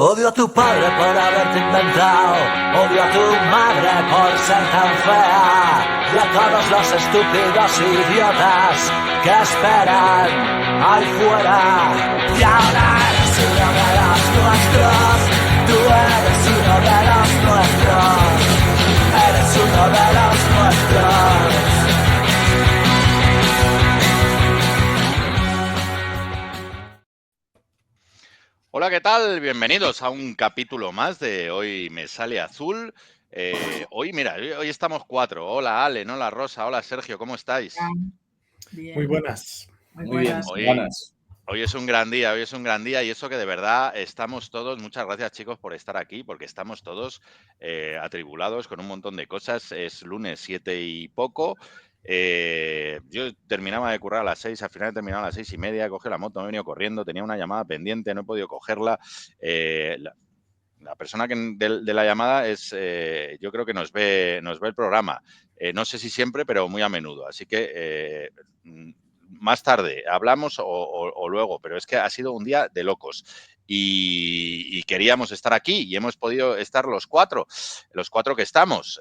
Odio a tu padre por haberte inventado, odio a tu madre por ser tan fea, y a todos los estúpidos idiotas que esperan ahí fuera. Y ahora eres uno de los nuestros, tú eres uno de los nuestros, eres uno de los nuestros. Hola, ¿qué tal? Bienvenidos a un capítulo más de Hoy Me Sale Azul. Hoy estamos 4. Hola, Ale, hola, Rosa, hola, Sergio, ¿cómo estáis? Bien. Muy buenas. Muy bien, Hoy es un gran día, y eso que de verdad estamos todos, muchas gracias chicos por estar aquí, porque estamos todos atribulados con un montón de cosas. Es lunes 7 y poco. Yo terminaba de currar a las 6, al final he terminado a las 6:30, he cogido la moto, me he venido corriendo, tenía una llamada pendiente, no he podido cogerla. La persona de la llamada es, yo creo que nos ve el programa. No sé si siempre, pero muy a menudo. Así que más tarde hablamos o luego, pero es que ha sido un día de locos. Y queríamos estar aquí y hemos podido estar los cuatro que estamos.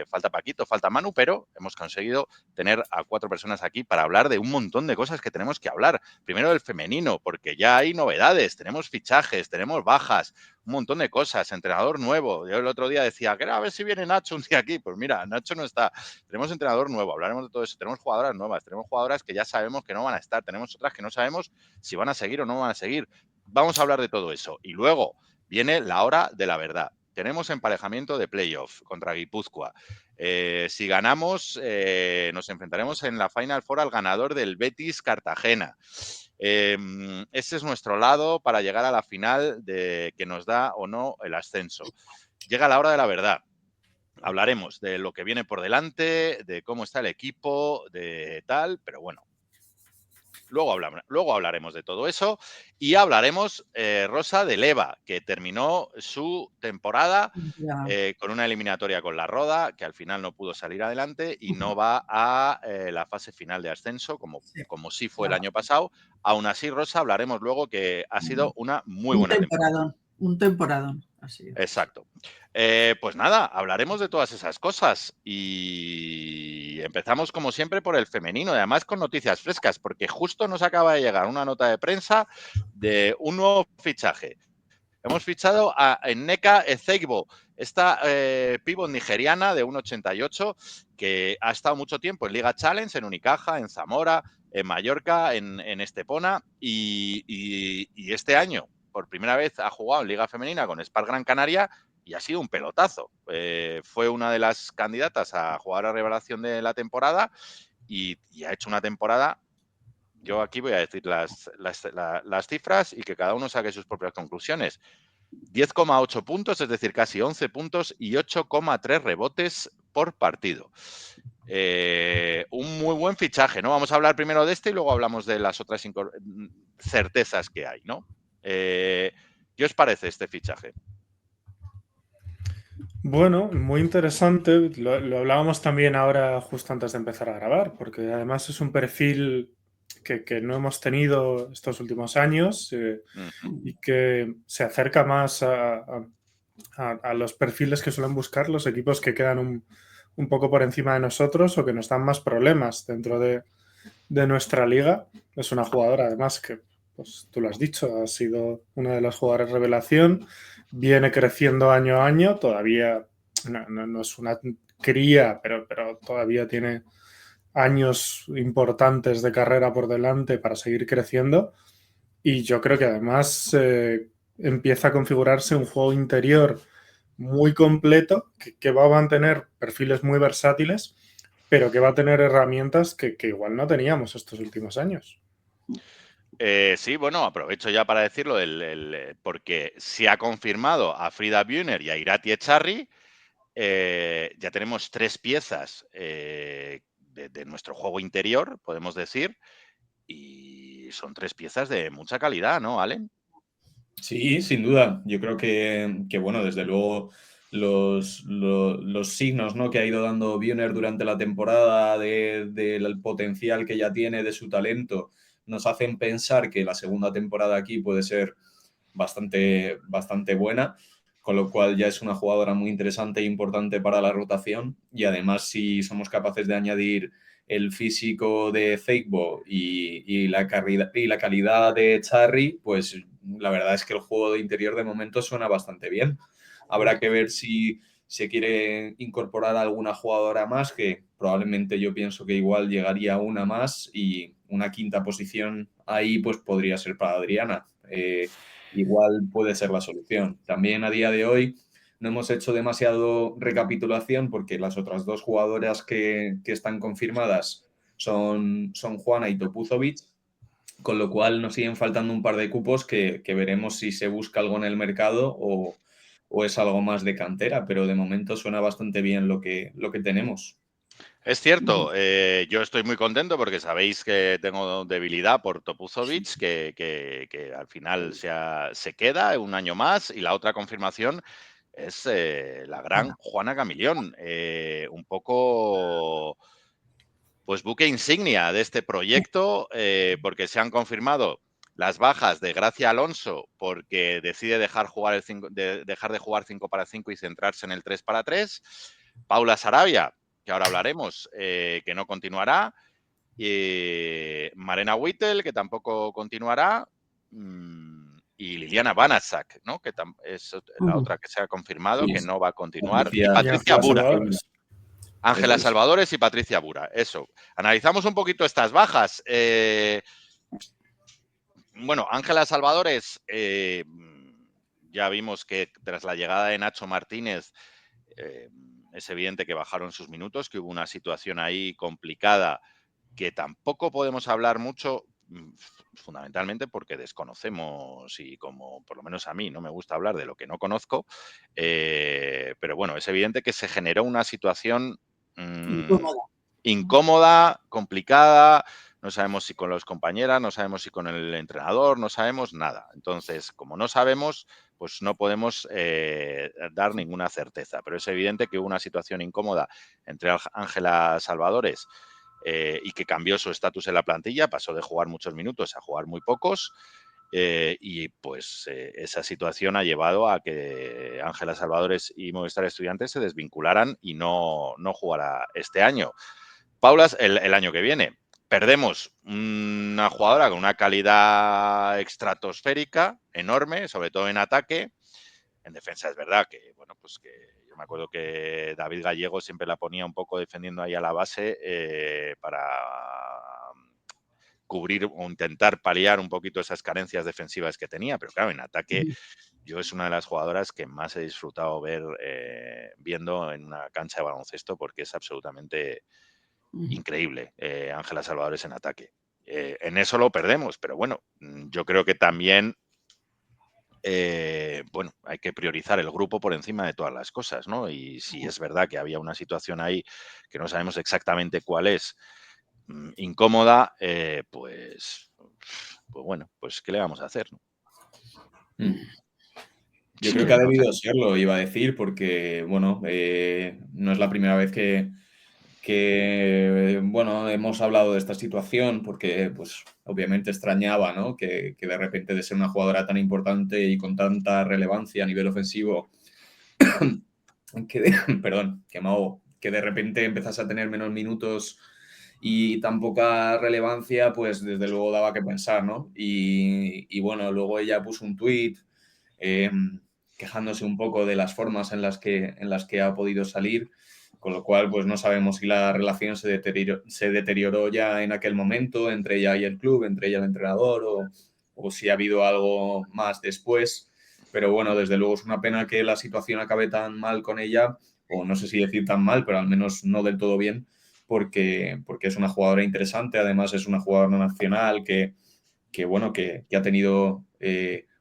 Falta Paquito, falta Manu, pero hemos conseguido tener a 4 personas aquí para hablar de un montón de cosas que tenemos que hablar. Primero del femenino, porque ya hay novedades, tenemos fichajes, tenemos bajas, un montón de cosas, entrenador nuevo. Yo el otro día decía, a ver si viene Nacho un día aquí. Pues mira, Nacho no está. Tenemos entrenador nuevo, hablaremos de todo eso. Tenemos jugadoras nuevas, tenemos jugadoras que ya sabemos que no van a estar, tenemos otras que no sabemos si van a seguir o no van a seguir. Vamos a hablar de todo eso. Y luego viene la hora de la verdad. Tenemos emparejamiento de playoff contra Guipúzcoa. Si ganamos, nos enfrentaremos en la Final Four al ganador del Betis Cartagena. Ese es nuestro lado para llegar a la final de que nos da o no el ascenso. Llega la hora de la verdad. Hablaremos de lo que viene por delante, de cómo está el equipo, de tal, pero bueno. Luego hablaremos de todo eso y hablaremos, Rosa, de Leva, que terminó su temporada con una eliminatoria con la Roda, que al final no pudo salir adelante y no va a la fase final de ascenso, como sí fue el año pasado. Aún así, Rosa, hablaremos luego que ha sido una muy buena temporada. Un temporadón. Así es. Exacto. Pues nada, hablaremos de todas esas cosas y empezamos como siempre por el femenino, y además con noticias frescas, porque justo nos acaba de llegar una nota de prensa de un nuevo fichaje. Hemos fichado a Nneka Ezeibo, esta pívot nigeriana de 1,88 que ha estado mucho tiempo en Liga Challenge, en Unicaja, en Zamora, en Mallorca, en Estepona y este año por primera vez ha jugado en Liga Femenina con Spark Gran Canaria y ha sido un pelotazo. Fue una de las candidatas a jugar a revelación de la temporada y ha hecho una temporada. Yo aquí voy a decir las cifras y que cada uno saque sus propias conclusiones. 10,8 puntos, es decir, casi 11 puntos y 8,3 rebotes por partido. Un muy buen fichaje, ¿no? Vamos a hablar primero de este y luego hablamos de las otras certezas que hay, ¿no? ¿Qué os parece este fichaje? Bueno, muy interesante. Lo hablábamos también ahora justo antes de empezar a grabar, porque además es un perfil que no hemos tenido estos últimos años y que se acerca más a los perfiles que suelen buscar los equipos que quedan un poco por encima de nosotros o que nos dan más problemas dentro de nuestra liga. Es una jugadora además que, pues tú lo has dicho, ha sido una de las jugadoras revelación, viene creciendo año a año, todavía no es una cría, pero todavía tiene años importantes de carrera por delante para seguir creciendo y yo creo que además empieza a configurarse un juego interior muy completo que va a mantener perfiles muy versátiles, pero que va a tener herramientas que igual no teníamos estos últimos años. Sí, bueno, aprovecho ya para decirlo, porque se ha confirmado a Frida Bühner y a Irati Echarri. Ya tenemos 3 piezas de nuestro juego interior, podemos decir, y son 3 piezas de mucha calidad, ¿no, Allen? Sí, sin duda. Yo creo que bueno, desde luego los signos, ¿no?, que ha ido dando Bühner durante la temporada del potencial que ya tiene, de su talento, nos hacen pensar que la segunda temporada aquí puede ser bastante buena, con lo cual ya es una jugadora muy interesante e importante para la rotación. Y además, si somos capaces de añadir el físico de Zeibo y la calidad de Charry, pues la verdad es que el juego de interior de momento suena bastante bien. Habrá que ver si se quiere incorporar alguna jugadora más, que probablemente yo pienso que igual llegaría una más, y una quinta posición ahí pues podría ser para Adriana. Igual puede ser la solución. También a día de hoy no hemos hecho demasiado recapitulación porque las otras dos jugadoras que están confirmadas son Juana y Topuzovic, con lo cual nos siguen faltando un par de cupos que veremos si se busca algo en el mercado o es algo más de cantera, pero de momento suena bastante bien lo que tenemos. Es cierto, yo estoy muy contento porque sabéis que tengo debilidad por Topuzovic, que al final se queda un año más, y la otra confirmación es la gran Juana Camilión, un poco pues buque insignia de este proyecto, porque se han confirmado las bajas de Gracia Alonso porque decide dejar de jugar 5 para 5 y centrarse en el 3 para 3. Paula Sarabia, que ahora hablaremos, que no continuará. Marena Whittle, que tampoco continuará. Y Liliana Banaszak, ¿no? Que es la otra que se ha confirmado, que no va a continuar. Y Patricia Bura. Ángela Salvadores y Patricia Bura. Eso. Analizamos un poquito estas bajas. Bueno, Ángela Salvadores, ya vimos que tras la llegada de Nacho Martínez, es evidente que bajaron sus minutos, que hubo una situación ahí complicada que tampoco podemos hablar mucho, fundamentalmente porque desconocemos, y como por lo menos a mí no me gusta hablar de lo que no conozco, pero bueno, es evidente que se generó una situación incómoda, complicada. No sabemos si con los compañeras, no sabemos si con el entrenador, no sabemos nada. Entonces, como no sabemos, pues no podemos dar ninguna certeza. Pero es evidente que hubo una situación incómoda entre Ángela Salvadores y que cambió su estatus en la plantilla, pasó de jugar muchos minutos a jugar muy pocos. Y pues esa situación ha llevado a que Ángela Salvadores y Movistar Estudiantes se desvincularan y no jugará este año. Paula, el año que viene. Perdemos una jugadora con una calidad estratosférica, enorme, sobre todo en ataque. En defensa es verdad que, bueno, pues que yo me acuerdo que David Gallego siempre la ponía un poco defendiendo ahí a la base para cubrir o intentar paliar un poquito esas carencias defensivas que tenía, pero claro, en ataque yo es una de las jugadoras que más he disfrutado viendo en una cancha de baloncesto, porque es absolutamente increíble Ángela Salvadores en ataque. En eso lo perdemos, pero bueno, yo creo que también bueno, hay que priorizar el grupo por encima de todas las cosas, ¿no? Y si es verdad que había una situación ahí que no sabemos exactamente cuál es, incómoda, pues bueno, pues ¿qué le vamos a hacer, no? Yo creo que ha debido serlo, iba a decir, porque, bueno, no es la primera vez que bueno, hemos hablado de esta situación, porque, pues, obviamente extrañaba, ¿no? Que de repente, de ser una jugadora tan importante y con tanta relevancia a nivel ofensivo, que de repente empezase a tener menos minutos y tan poca relevancia, pues desde luego daba que pensar, ¿no? Y bueno, luego ella puso un tuit quejándose un poco de las formas en las que ha podido salir, con lo cual pues no sabemos si la relación se deterioró ya en aquel momento entre ella y el club, entre ella y el entrenador, o si ha habido algo más después. Pero bueno, desde luego es una pena que la situación acabe tan mal con ella, o no sé si decir tan mal, pero al menos no del todo bien, porque es una jugadora interesante. Además es una jugadora nacional que ha tenido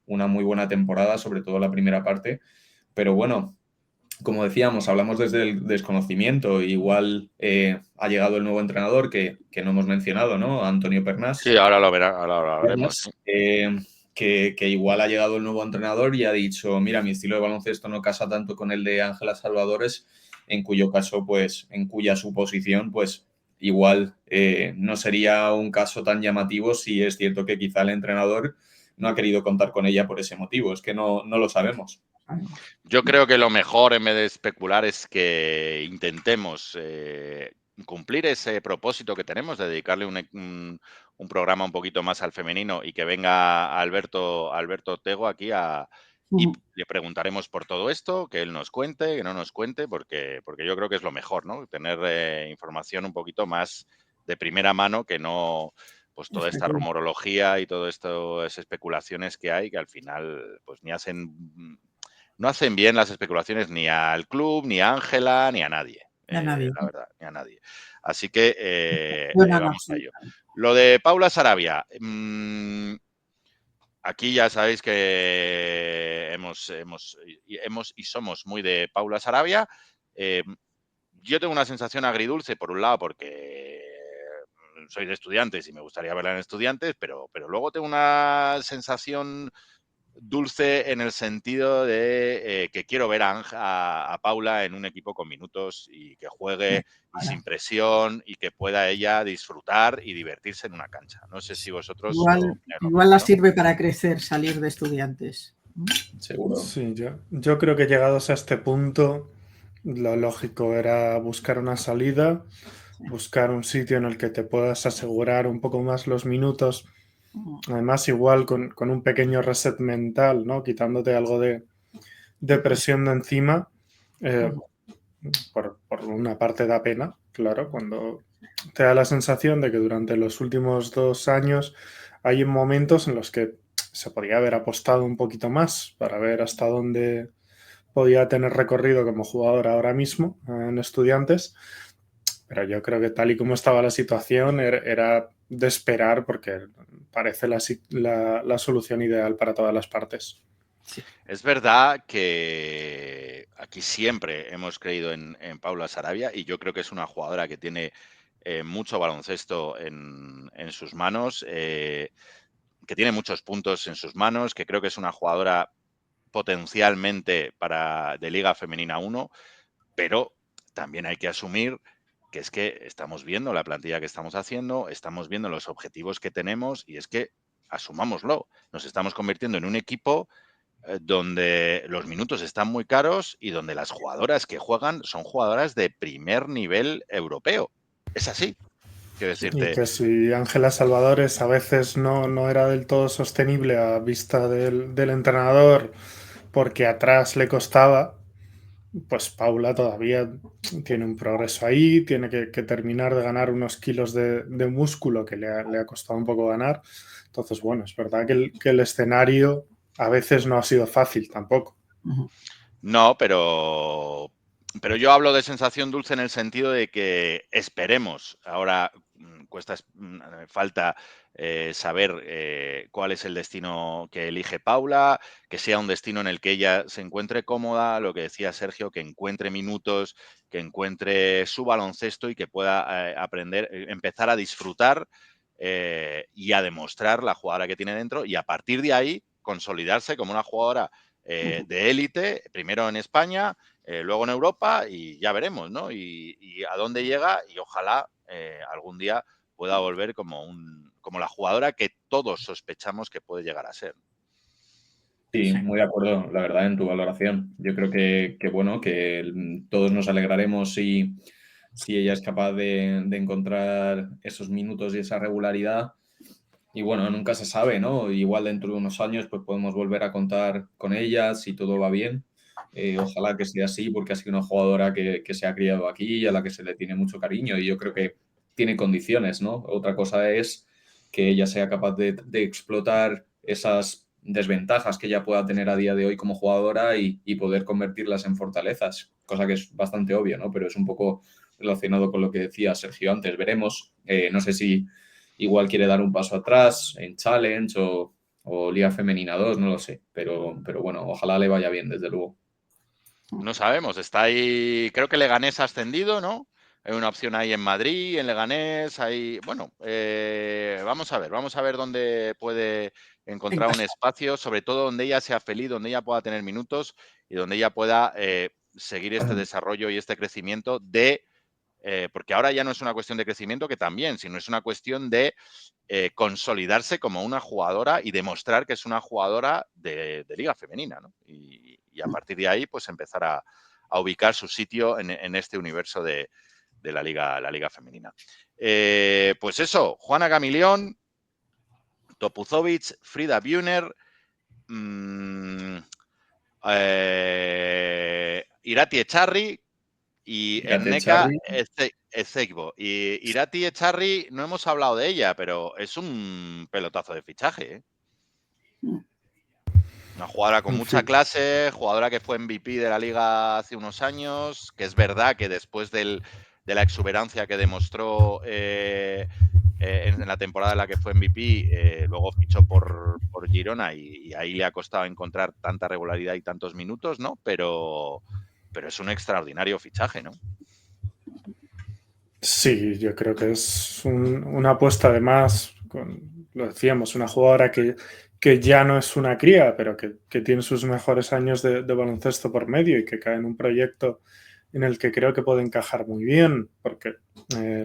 una muy buena temporada, sobre todo la primera parte. Pero bueno, como decíamos, hablamos desde el desconocimiento. Igual ha llegado el nuevo entrenador que no hemos mencionado, ¿no? Antonio Pernás. Sí, ahora lo veremos. Que igual ha llegado el nuevo entrenador y ha dicho, mira, mi estilo de baloncesto no casa tanto con el de Ángela Salvadores, en cuyo caso, pues, en cuya suposición, pues, igual no sería un caso tan llamativo si es cierto que quizá el entrenador no ha querido contar con ella por ese motivo. Es que no lo sabemos. Yo creo que lo mejor, en vez de especular, es que intentemos cumplir ese propósito que tenemos de dedicarle un programa un poquito más al femenino y que venga Alberto Tego aquí y le preguntaremos por todo esto, que él nos cuente, que no nos cuente, porque yo creo que es lo mejor, ¿no? Tener información un poquito más de primera mano, que no pues toda esta rumorología y todo estas especulaciones que hay, que al final pues no hacen bien las especulaciones ni al club, ni a Ángela, ni a nadie. A nadie. La verdad, ni a nadie. Así que Bueno, vamos no, a ello. Lo de Paula Sarabia. Aquí ya sabéis que hemos y somos muy de Paula Sarabia. Yo tengo una sensación agridulce, por un lado, porque soy de Estudiantes y me gustaría verla en Estudiantes, pero luego tengo una sensación dulce en el sentido de que quiero ver a Paula en un equipo con minutos y que juegue y sin presión y que pueda ella disfrutar y divertirse en una cancha. No sé si vosotros... Igual la sirve para crecer, salir de Estudiantes. Seguro. Sí, yo creo que llegados a este punto, lo lógico era buscar una salida, buscar un sitio en el que te puedas asegurar un poco más los minutos. Además, igual con un pequeño reset mental, ¿no? Quitándote algo de presión de encima. Por una parte da pena, claro, cuando te da la sensación de que durante los últimos 2 años hay momentos en los que se podía haber apostado un poquito más para ver hasta dónde podía tener recorrido como jugador ahora mismo en Estudiantes, pero yo creo que tal y como estaba la situación era de esperar, porque parece la solución ideal para todas las partes. Es verdad que aquí siempre hemos creído en Paula Sarabia y yo creo que es una jugadora que tiene mucho baloncesto en sus manos, que tiene muchos puntos en sus manos, que creo que es una jugadora potencialmente de Liga Femenina 1, pero también hay que asumir que es que estamos viendo la plantilla que estamos haciendo, estamos viendo los objetivos que tenemos y es que asumámoslo, nos estamos convirtiendo en un equipo donde los minutos están muy caros y donde las jugadoras que juegan son jugadoras de primer nivel europeo. Es así. Quiero decirte. Y que si Ángela Salvadores a veces no era del todo sostenible a vista del entrenador porque atrás le costaba, pues Paula todavía tiene un progreso ahí, tiene que terminar de ganar unos kilos de músculo que le ha costado un poco ganar. Entonces, bueno, es verdad que el escenario a veces no ha sido fácil tampoco. No, pero yo hablo de sensación dulce en el sentido de que esperemos. Ahora falta saber cuál es el destino que elige Paula, que sea un destino en el que ella se encuentre cómoda, lo que decía Sergio, que encuentre minutos, que encuentre su baloncesto y que pueda empezar a disfrutar y a demostrar la jugadora que tiene dentro y a partir de ahí consolidarse como una jugadora de élite, primero en España, luego en Europa y ya veremos, ¿no? Y a dónde llega y ojalá algún día pueda volver como la jugadora que todos sospechamos que puede llegar a ser. Sí, muy de acuerdo, la verdad, en tu valoración. Yo creo que bueno, que todos nos alegraremos si ella es capaz de encontrar esos minutos y esa regularidad. Y bueno, nunca se sabe, ¿no? Igual dentro de unos años pues podemos volver a contar con ella si todo va bien. Ojalá que sea así porque ha sido una jugadora que se ha criado aquí y a la que se le tiene mucho cariño y yo creo que tiene condiciones, ¿no? Otra cosa es que ella sea capaz de explotar esas desventajas que ella pueda tener a día de hoy como jugadora y poder convertirlas en fortalezas, cosa que es bastante obvia, ¿no? Pero es un poco relacionado con lo que decía Sergio antes. Veremos, no sé si igual quiere dar un paso atrás en Challenge o Liga Femenina 2, no lo sé, pero bueno, ojalá le vaya bien, desde luego. No sabemos, está ahí, creo que Leganés ha ascendido, ¿no? Hay una opción ahí en Madrid, en Leganés, hay, bueno, vamos a ver dónde puede encontrar un espacio, sobre todo donde ella sea feliz, donde ella pueda tener minutos y donde ella pueda seguir este desarrollo y este crecimiento de porque ahora ya no es una cuestión de crecimiento, que también, sino es una cuestión de consolidarse como una jugadora y demostrar que es una jugadora de liga femenina, ¿no? Y a partir de ahí, pues empezar a ubicar su sitio en este universo de la liga femenina. Pues eso, Juana Camilión, Topuzovic, Frida Buhner, Irati Echarri y Enneka Ezeibo. Y Irati Echarri, no hemos hablado de ella, pero es un pelotazo de fichaje, ¿eh? Una jugadora con mucha clase, jugadora que fue MVP de la liga hace unos años, que es verdad que después de la exuberancia que demostró en la temporada en la que fue MVP, luego fichó por Girona y ahí le ha costado encontrar tanta regularidad y tantos minutos, ¿no? Pero es un extraordinario fichaje, ¿no? Sí, yo creo que es una apuesta además, lo decíamos, una jugadora que ya no es una cría, pero que tiene sus mejores años de baloncesto por medio y que cae en un proyecto en el que creo que puede encajar muy bien, porque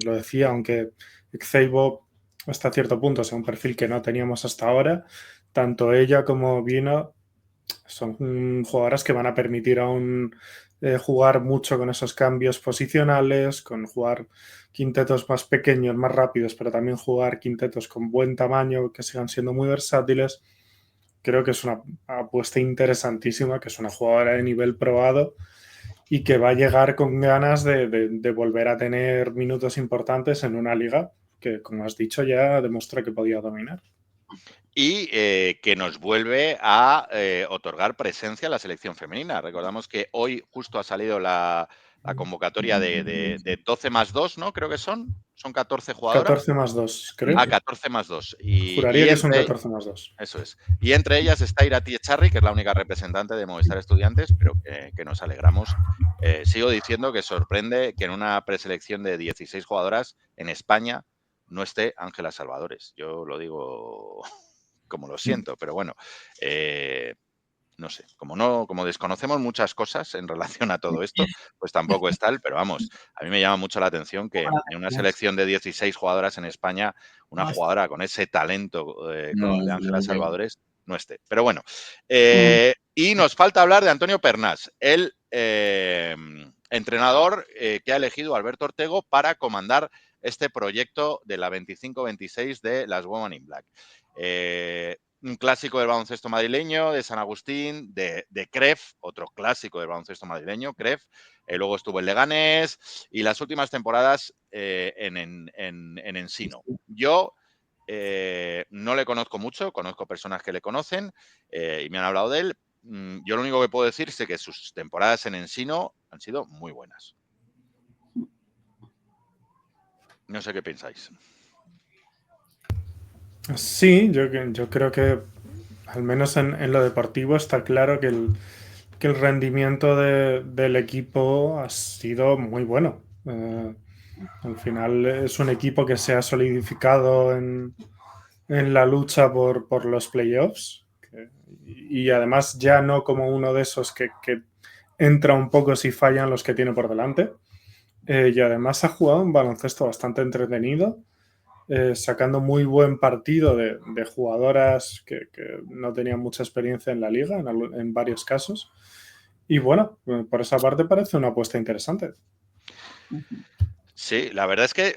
lo decía, aunque Ezeibo hasta cierto punto sea un perfil que no teníamos hasta ahora, tanto ella como Vino son jugadoras que van a permitir aún jugar mucho con esos cambios posicionales, con jugar quintetos más pequeños, más rápidos, pero también jugar quintetos con buen tamaño, que sigan siendo muy versátiles. Creo que es una apuesta interesantísima, que es una jugadora de nivel probado y que va a llegar con ganas de volver a tener minutos importantes en una liga que, como has dicho, ya demostró que podía dominar. Y que nos vuelve a otorgar presencia a la selección femenina. Recordamos que hoy justo ha salido la convocatoria de 12 más 2, ¿no? Creo que son 14 jugadoras. 14 más 2, creo. 14 más 2. Juraría que son 14 más 2. Eso es. Y entre ellas está Irati Echarri, que es la única representante de Movistar Estudiantes, pero que nos alegramos. Sigo diciendo que sorprende que en una preselección de 16 jugadoras en España no esté Ángela Salvadores. Yo lo digo como lo siento, pero bueno, no sé, como desconocemos muchas cosas en relación a todo esto, pues tampoco es tal, pero vamos, a mí me llama mucho la atención que en una selección de 16 jugadoras en España, una jugadora con ese talento como el de Ángela Salvadores no esté. Pero bueno, y nos falta hablar de Antonio Pernás, el entrenador que ha elegido Alberto Ortego para comandar este proyecto de la 25-26 de las Women in Black. Un clásico del baloncesto madrileño, de San Agustín, de CREF, otro clásico del baloncesto madrileño, CREF. Luego estuvo en Leganés y las últimas temporadas en Ensino. Yo no le conozco mucho, conozco personas que le conocen y me han hablado de él. Yo lo único que puedo decir es que sus temporadas en Ensino han sido muy buenas. No sé qué pensáis. Sí, yo creo que al menos en lo deportivo está claro que el rendimiento del equipo ha sido muy bueno. Al final es un equipo que se ha solidificado en la lucha por los playoffs y además ya no como uno de esos que entra un poco si fallan los que tiene por delante. Y además ha jugado un baloncesto bastante entretenido, sacando muy buen partido de jugadoras que no tenían mucha experiencia en la liga, en varios casos. Y bueno, por esa parte parece una apuesta interesante. Sí, la verdad es que,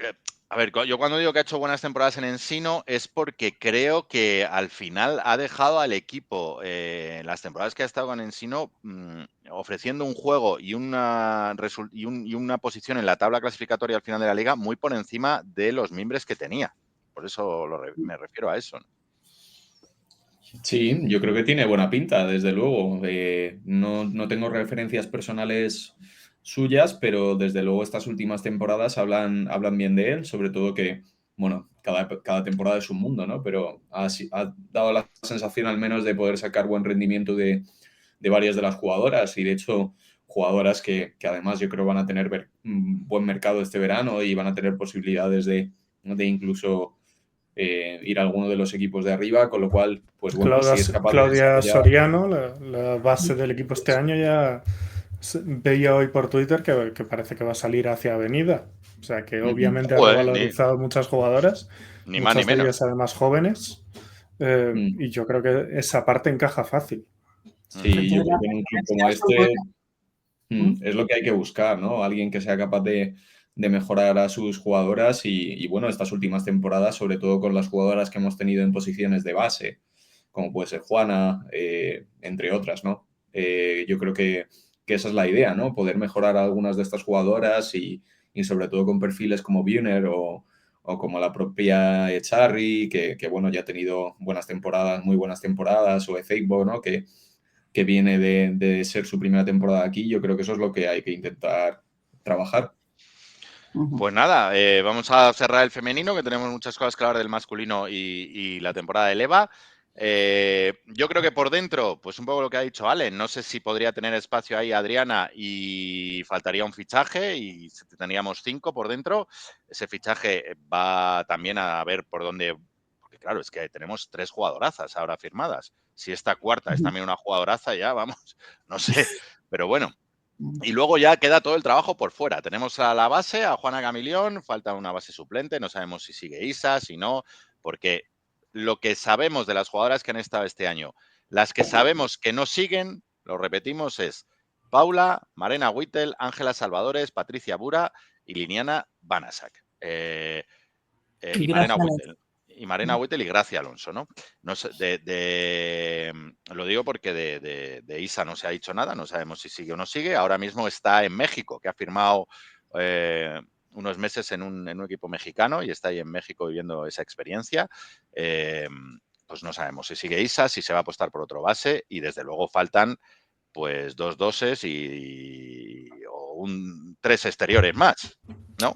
a ver, yo cuando digo que ha hecho buenas temporadas en Ensino es porque creo que al final ha dejado al equipo, en las temporadas que ha estado con Ensino, ofreciendo un juego y una posición en la tabla clasificatoria al final de la liga muy por encima de los mimbres que tenía. Por eso me refiero a eso, ¿no? Sí, yo creo que tiene buena pinta, desde luego. No tengo referencias personales suyas, pero desde luego estas últimas temporadas hablan bien de él, sobre todo que, bueno, cada temporada es un mundo, ¿no? Pero ha dado la sensación al menos de poder sacar buen rendimiento de varias de las jugadoras y de hecho jugadoras que además yo creo van a tener buen mercado este verano y van a tener posibilidades de incluso ir a alguno de los equipos de arriba, con lo cual, pues bueno, si es capaz Claudia Soriano, la base del equipo este año, ya Veía hoy por Twitter que parece que va a salir hacia Avenida. O sea que obviamente ha Joder, revalorizado muchas jugadoras, ni más ni muchas de menos. ellas además jóvenes. Y yo creo que esa parte encaja fácil. Sí, yo creo que en un club como este ¿Mm? es lo que hay que buscar, ¿no? Alguien que sea capaz de mejorar a sus jugadoras y, bueno, estas últimas temporadas, sobre todo con las jugadoras que hemos tenido en posiciones de base, como puede ser Juana, entre otras, ¿no? Yo creo que esa es la idea, ¿no? Poder mejorar a algunas de estas jugadoras y sobre todo con perfiles como Buhner o como la propia Echarri, que, bueno, ya ha tenido buenas temporadas, muy buenas temporadas, o Ezeibo, ¿no? Que viene de ser su primera temporada aquí. Yo creo que eso es lo que hay que intentar trabajar. Pues nada, vamos a cerrar el femenino, que tenemos muchas cosas que hablar del masculino y la temporada de EVA. Yo creo que por dentro, pues un poco lo que ha dicho Ale, no sé si podría tener espacio ahí Adriana y faltaría un fichaje y tendríamos 5 por dentro. Ese fichaje va también a ver por dónde, porque claro, es que tenemos 3 jugadorazas ahora firmadas. Si esta cuarta es también una jugadoraza, ya vamos, no sé, pero bueno. Y luego ya queda todo el trabajo por fuera. Tenemos a la base, a Juana Camilión, falta una base suplente, no sabemos si sigue Isa, si no, porque lo que sabemos de las jugadoras que han estado este año, las que sabemos que no siguen, lo repetimos, es Paula, Marena Whittle, Ángela Salvadores, Patricia Bura y Liniana Banasak. Y Y Marena gracias. Whittle. Y Marena Whittle y Gracia Alonso, ¿no? No sé, lo digo porque de Isa no se ha dicho nada, no sabemos si sigue o no sigue. Ahora mismo está en México, que ha firmado unos meses en un equipo mexicano y está ahí en México viviendo esa experiencia. Pues no sabemos si sigue Isa, si se va a apostar por otro base y desde luego faltan pues 2 doses o 3 exteriores más, ¿no?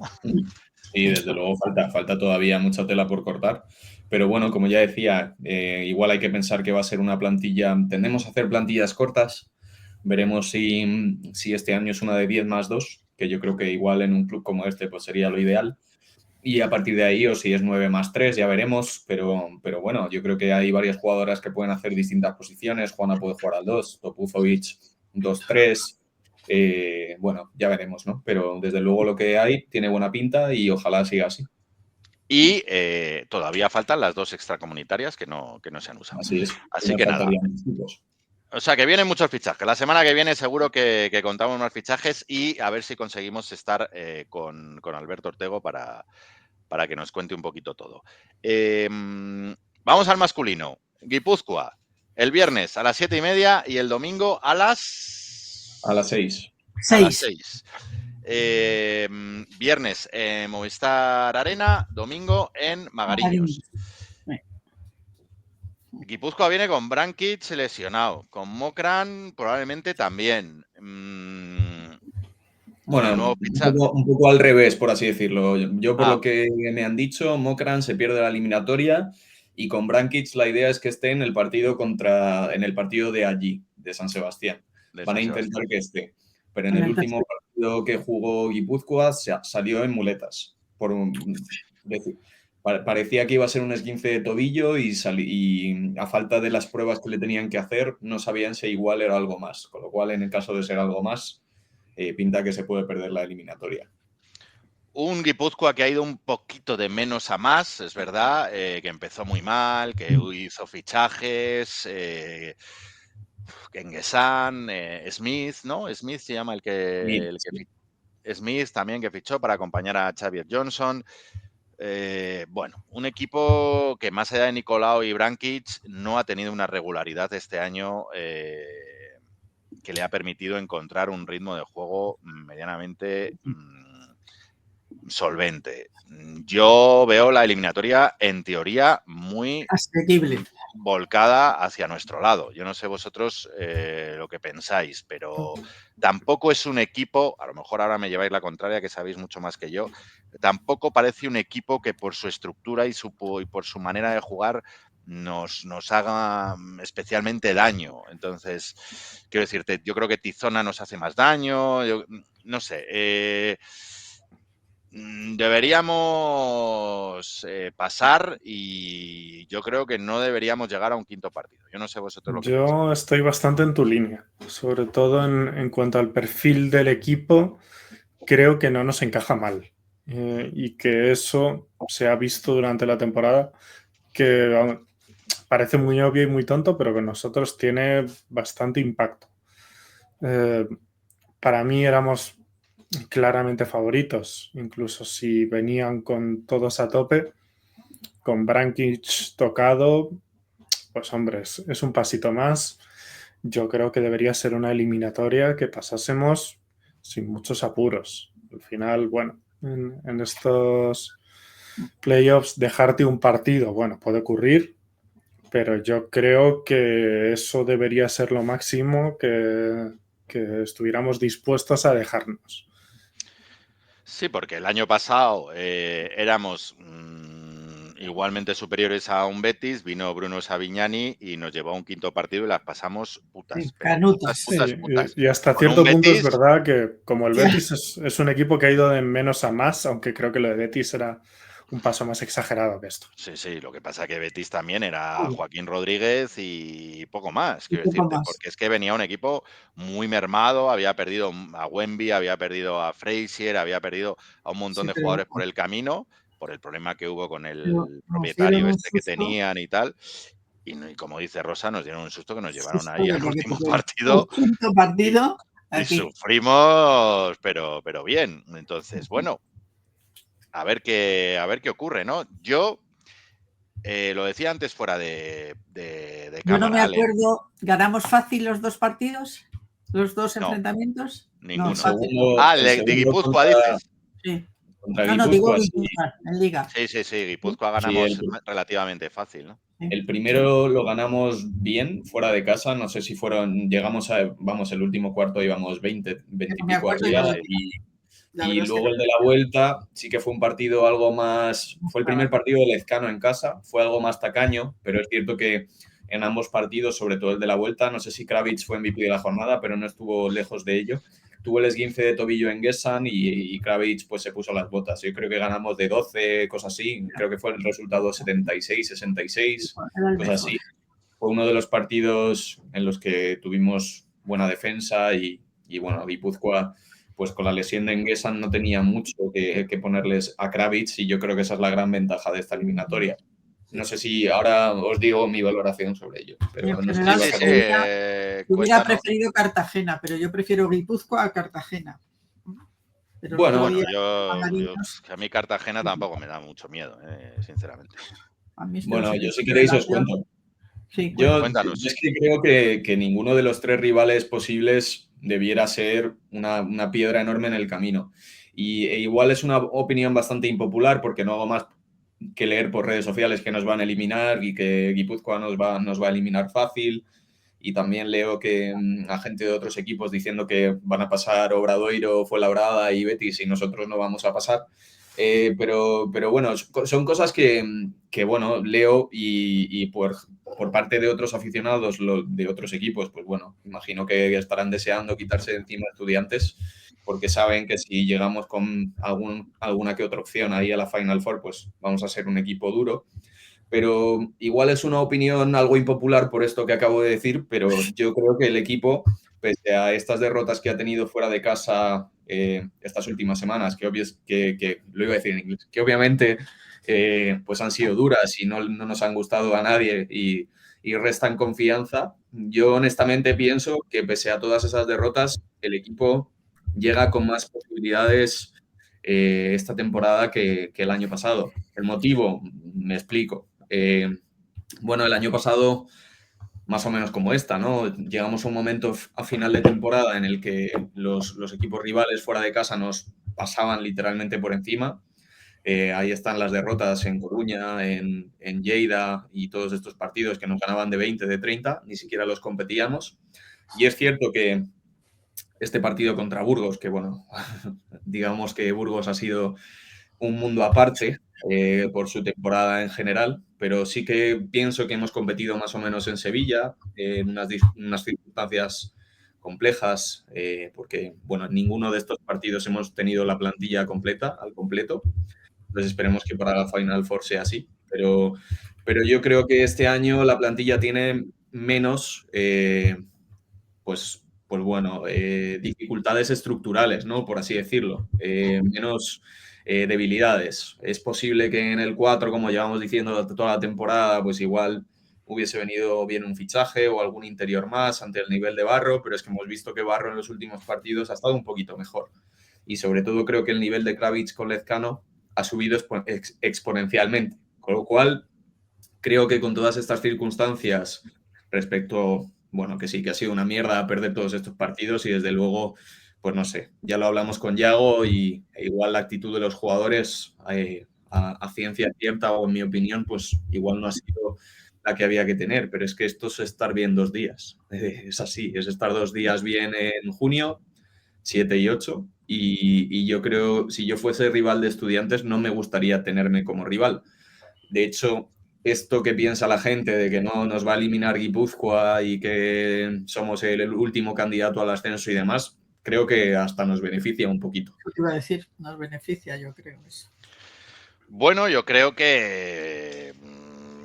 Sí, desde luego falta todavía mucha tela por cortar. Pero bueno, como ya decía, igual hay que pensar que va a ser una plantilla. Tendemos a hacer plantillas cortas. Veremos si este año es una de 10 más 2, que yo creo que igual en un club como este pues sería lo ideal. Y a partir de ahí, o si es 9 más 3, ya veremos. Pero bueno, yo creo que hay varias jugadoras que pueden hacer distintas posiciones. Juana puede jugar al 2, Topuzovic 2-3. Bueno, ya veremos, ¿no? Pero desde luego lo que hay tiene buena pinta y ojalá siga así. Y todavía faltan las 2 extracomunitarias que no se han usado. Así es. Así Me que nada. faltarían los chicos. O sea, que vienen muchos fichajes. La semana que viene seguro que contamos más fichajes y a ver si conseguimos estar con Alberto Ortego para que nos cuente un poquito todo. Vamos al masculino. Guipúzcoa, el viernes a las 7:30 y el domingo a las... A las 6. A las 6. 6. Viernes en Movistar Arena, domingo en Magariños. Guipúzcoa viene con Brankic lesionado, con Mokran probablemente también. Bueno, un poco al revés, por así decirlo. Yo por lo que me han dicho, Mokran se pierde la eliminatoria y con Brankic la idea es que esté en el partido de allí, de San Sebastián. Van a intentar que esté. Pero en el último partido que jugó Guipúzcoa salió en muletas. Parecía que iba a ser un esguince de tobillo y a falta de las pruebas que le tenían que hacer, no sabían si igual era algo más. Con lo cual, en el caso de ser algo más, pinta que se puede perder la eliminatoria. Un Guipúzcoa que ha ido un poquito de menos a más, es verdad, que empezó muy mal, que hizo fichajes, Enguesan, Smith, ¿no? Smith se llama Smith también que fichó para acompañar a Xavier Johnson. Bueno, un equipo que más allá de Nicolau y Brankic no ha tenido una regularidad este año que le ha permitido encontrar un ritmo de juego medianamente solvente. Yo veo la eliminatoria, en teoría, muy asequible, volcada hacia nuestro lado. Yo no sé vosotros lo que pensáis, pero tampoco es un equipo, a lo mejor ahora me lleváis la contraria, que sabéis mucho más que yo, tampoco parece un equipo que por su estructura y por su manera de jugar nos haga especialmente daño. Entonces, quiero decirte, yo creo que Tizona nos hace más daño, no sé. Deberíamos pasar y yo creo que no deberíamos llegar a un quinto partido. Yo no sé vosotros lo que pensáis. Yo estoy bastante en tu línea, sobre todo en cuanto al perfil del equipo, creo que no nos encaja mal y que eso se ha visto durante la temporada, que vamos, parece muy obvio y muy tonto, pero con nosotros tiene bastante impacto. Para mí éramos claramente favoritos, incluso si venían con todos a tope, con Brankic tocado, pues hombre, es un pasito más. Yo creo que debería ser una eliminatoria que pasásemos sin muchos apuros. Al final, bueno, en estos playoffs dejarte un partido, bueno, puede ocurrir, pero yo creo que eso debería ser lo máximo que estuviéramos dispuestos a dejarnos. Sí, porque el año pasado éramos igualmente superiores a un Betis, vino Bruno Savignani y nos llevó a un quinto partido y las pasamos putas. Sí, Pero canutas. putas. Y hasta Con un cierto punto es Betis, verdad que como el Ya. Betis es un equipo que ha ido de menos a más, aunque creo que lo de Betis era un paso más exagerado que esto. sí, lo que pasa es que Betis también era Joaquín Rodríguez y poco más, Y quiero poco decirte, más. porque es que venía un equipo muy mermado, había perdido a Wemby, había perdido a Frazier, había perdido a un montón Sí, de pero jugadores por el camino, por el problema que hubo con el nos dieron propietario un este que susto. tenían y tal. Y como dice Rosa, nos dieron un susto que nos llevaron Susto ahí de al lo que último te cuento. partido El quinto partido y aquí. sufrimos, pero bien. Entonces, bueno, a ver qué ocurre, ¿no? Yo lo decía antes fuera de Yo no me cámara, Ale. acuerdo, ¿ganamos fácil los dos partidos? ¿Los dos No, enfrentamientos? No, ninguno. fácil. Ah, El de segundo Guipúzcoa dices. Sí. contra No, digo Guipúzcoa, sí. en Liga. Sí, Guipúzcoa Sí, ganamos relativamente fácil, ¿no? el primero lo ganamos bien fuera de casa, no sé si llegamos el último cuarto íbamos 20 y No me pico acuerdo arriba yo. La y verdad es que luego el de la vuelta sí que fue un partido algo más, fue el primer partido de Lezcano en casa, fue algo más tacaño, pero es cierto que en ambos partidos, sobre todo el de la vuelta, no sé si Kravitz fue MVP de la jornada, pero no estuvo lejos de ello. Tuvo el esguince de tobillo en Gesan y Kravitz pues se puso las botas. Yo creo que ganamos de 12, cosas así. Creo que fue el resultado 76-66, era el cosas mejor. así. Fue uno de los partidos en los que tuvimos buena defensa y bueno, Guipúzcoa pues con la lesión de Enguesan no tenía mucho que ponerles a Kravitz y yo creo que esa es la gran ventaja de esta eliminatoria. No sé si ahora os digo mi valoración sobre ello, pero no sé si vas a hubiera cuéntanos. preferido Cartagena, pero yo prefiero Guipúzcoa a Cartagena. Pero el Bueno, otro día, a mí Cartagena tampoco me da mucho miedo, sinceramente. a mí bueno, yo si queréis os cuento. Sí, Yo cuéntanos. es que creo que ninguno de los tres rivales posibles debiera ser una piedra enorme en el camino. E igual es una opinión bastante impopular porque no hago más que leer por redes sociales que nos van a eliminar y que Guipúzcoa nos va a eliminar fácil. Y también leo que a gente de otros equipos diciendo que van a pasar Obradoiro, Fuenlabrada y Betis y nosotros no vamos a pasar. Pero bueno, son cosas que bueno, leo y por parte de otros aficionados de otros equipos, pues bueno, imagino que estarán deseando quitarse de encima Estudiantes porque saben que si llegamos con alguna que otra opción ahí a la Final Four, pues vamos a ser un equipo duro. Pero igual es una opinión algo impopular por esto que acabo de decir, pero yo creo que el equipo, pese a estas derrotas que ha tenido fuera de casa estas últimas semanas, que lo iba a decir en inglés, que obviamente pues han sido duras y no nos han gustado a nadie y restan confianza, yo honestamente pienso que pese a todas esas derrotas, el equipo llega con más posibilidades esta temporada que el año pasado. El motivo, me explico. Bueno, el año pasado, más o menos como esta, ¿no? Llegamos a un momento a final de temporada en el que los equipos rivales fuera de casa nos pasaban literalmente por encima. Ahí están las derrotas en Coruña, en Lleida y todos estos partidos que nos ganaban de 20, de 30, ni siquiera los competíamos. Y es cierto que este partido contra Burgos, que bueno, digamos que Burgos ha sido un mundo aparte por su temporada en general, pero sí que pienso que hemos competido más o menos en Sevilla, en unas circunstancias complejas, porque, bueno, en ninguno de estos partidos hemos tenido la plantilla completa, al completo. Entonces esperemos que para la Final Four sea así. Pero yo creo que este año la plantilla tiene menos, pues bueno, dificultades estructurales, ¿no? Por así decirlo. Menos debilidades. Es posible que en el 4, como llevamos diciendo toda la temporada, pues igual hubiese venido bien un fichaje o algún interior más ante el nivel de Barro, pero es que hemos visto que Barro en los últimos partidos ha estado un poquito mejor. Y sobre todo creo que el nivel de Kravitz con Lezcano ha subido exponencialmente. Con lo cual, creo que con todas estas circunstancias respecto, bueno, que sí, que ha sido una mierda perder todos estos partidos y desde luego, pues no sé, ya lo hablamos con Yago y igual la actitud de los jugadores a ciencia cierta o en mi opinión, pues igual no ha sido la que había que tener, pero es que esto es estar bien 2 días, es así, es estar 2 días bien en junio, 7 y 8, y yo creo, si yo fuese rival de Estudiantes, no me gustaría tenerme como rival. De hecho, esto que piensa la gente de que no nos va a eliminar Guipúzcoa y que somos el último candidato al ascenso y demás, creo que hasta nos beneficia un poquito. Lo que iba a decir, nos beneficia, yo creo eso. Bueno, yo creo que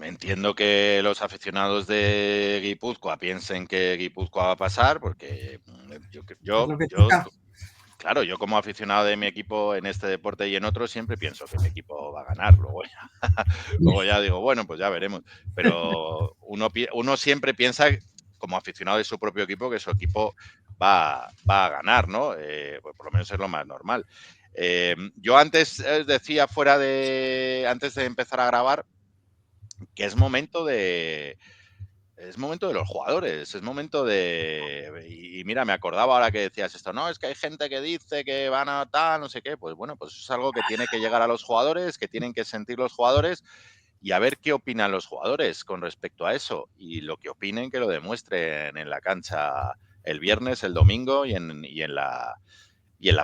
entiendo que los aficionados de Guipúzcoa piensen que Guipúzcoa va a pasar, porque claro, yo como aficionado de mi equipo en este deporte y en otros siempre pienso que mi equipo va a ganar. Luego ya digo, bueno, pues ya veremos. Pero uno siempre piensa, como aficionado de su propio equipo, que su equipo va a ganar, ¿no? Pues por lo menos es lo más normal. Yo antes decía antes de empezar a grabar, que es momento de los jugadores, es momento de... Y mira, me acordaba ahora que decías esto, no, es que hay gente que dice que van a tal, no sé qué, pues bueno, pues es algo que tiene que llegar a los jugadores, que tienen que sentir los jugadores y a ver qué opinan los jugadores con respecto a eso. Y lo que opinen, que lo demuestren en la cancha el viernes, el domingo y en la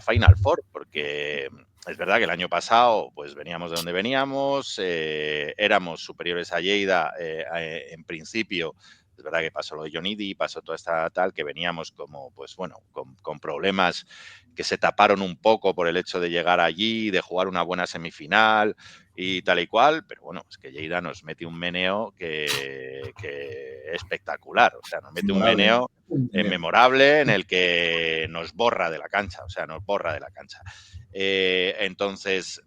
Final Four, porque es verdad que el año pasado pues veníamos de donde veníamos, éramos superiores a Lleida en principio. Es verdad que pasó lo de Jonidi, pasó toda esta tal, que veníamos como, pues bueno, con problemas que se taparon un poco por el hecho de llegar allí, de jugar una buena semifinal y tal y cual, pero bueno, es que Lleida nos mete un meneo que espectacular, o sea, nos mete un meneo memorable en el que nos borra de la cancha, o sea, nos borra de la cancha. Entonces,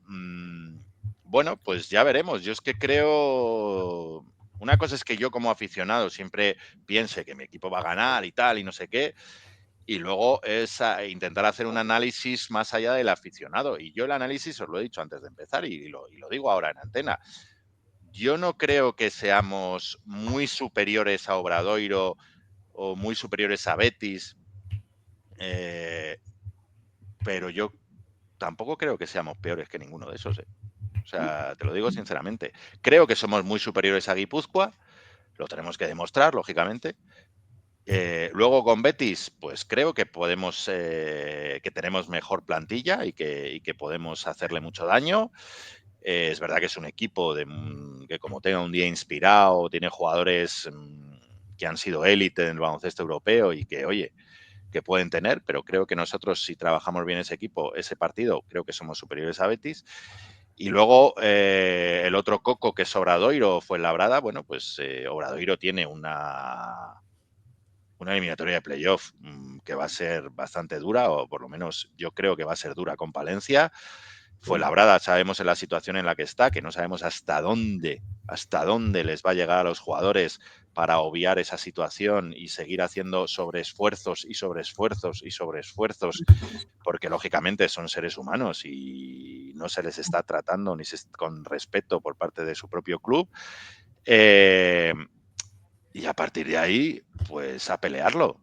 bueno, pues ya veremos. Yo es que creo... Una cosa es que yo como aficionado siempre piense que mi equipo va a ganar y tal y no sé qué, y luego es intentar hacer un análisis más allá del aficionado. Y yo el análisis os lo he dicho antes de empezar y lo digo ahora en antena. Yo no creo que seamos muy superiores a Obradoiro o muy superiores a Betis, pero yo tampoco creo que seamos peores que ninguno de esos. O sea, te lo digo sinceramente. Creo que somos muy superiores a Guipúzcoa, lo tenemos que demostrar, lógicamente. Luego con Betis, pues creo que podemos, que tenemos mejor plantilla y que podemos hacerle mucho daño. Es verdad que es un equipo que como tenga un día inspirado, tiene jugadores que han sido élite en el baloncesto europeo y que, oye, que pueden tener, pero creo que nosotros, si trabajamos bien ese equipo, ese partido, creo que somos superiores a Betis. Y luego el otro coco, que es Obradoiro, Fuenlabrada, bueno, pues Obradoiro tiene una eliminatoria de playoff que va a ser bastante dura, o por lo menos yo creo que va a ser dura con Palencia. Fuenlabrada, sabemos en la situación en la que está, que no sabemos hasta dónde les va a llegar a los jugadores para obviar esa situación y seguir haciendo sobreesfuerzos y sobreesfuerzos y sobreesfuerzos, porque lógicamente son seres humanos y no se les está tratando ni con respeto por parte de su propio club. Y a partir de ahí, pues a pelearlo.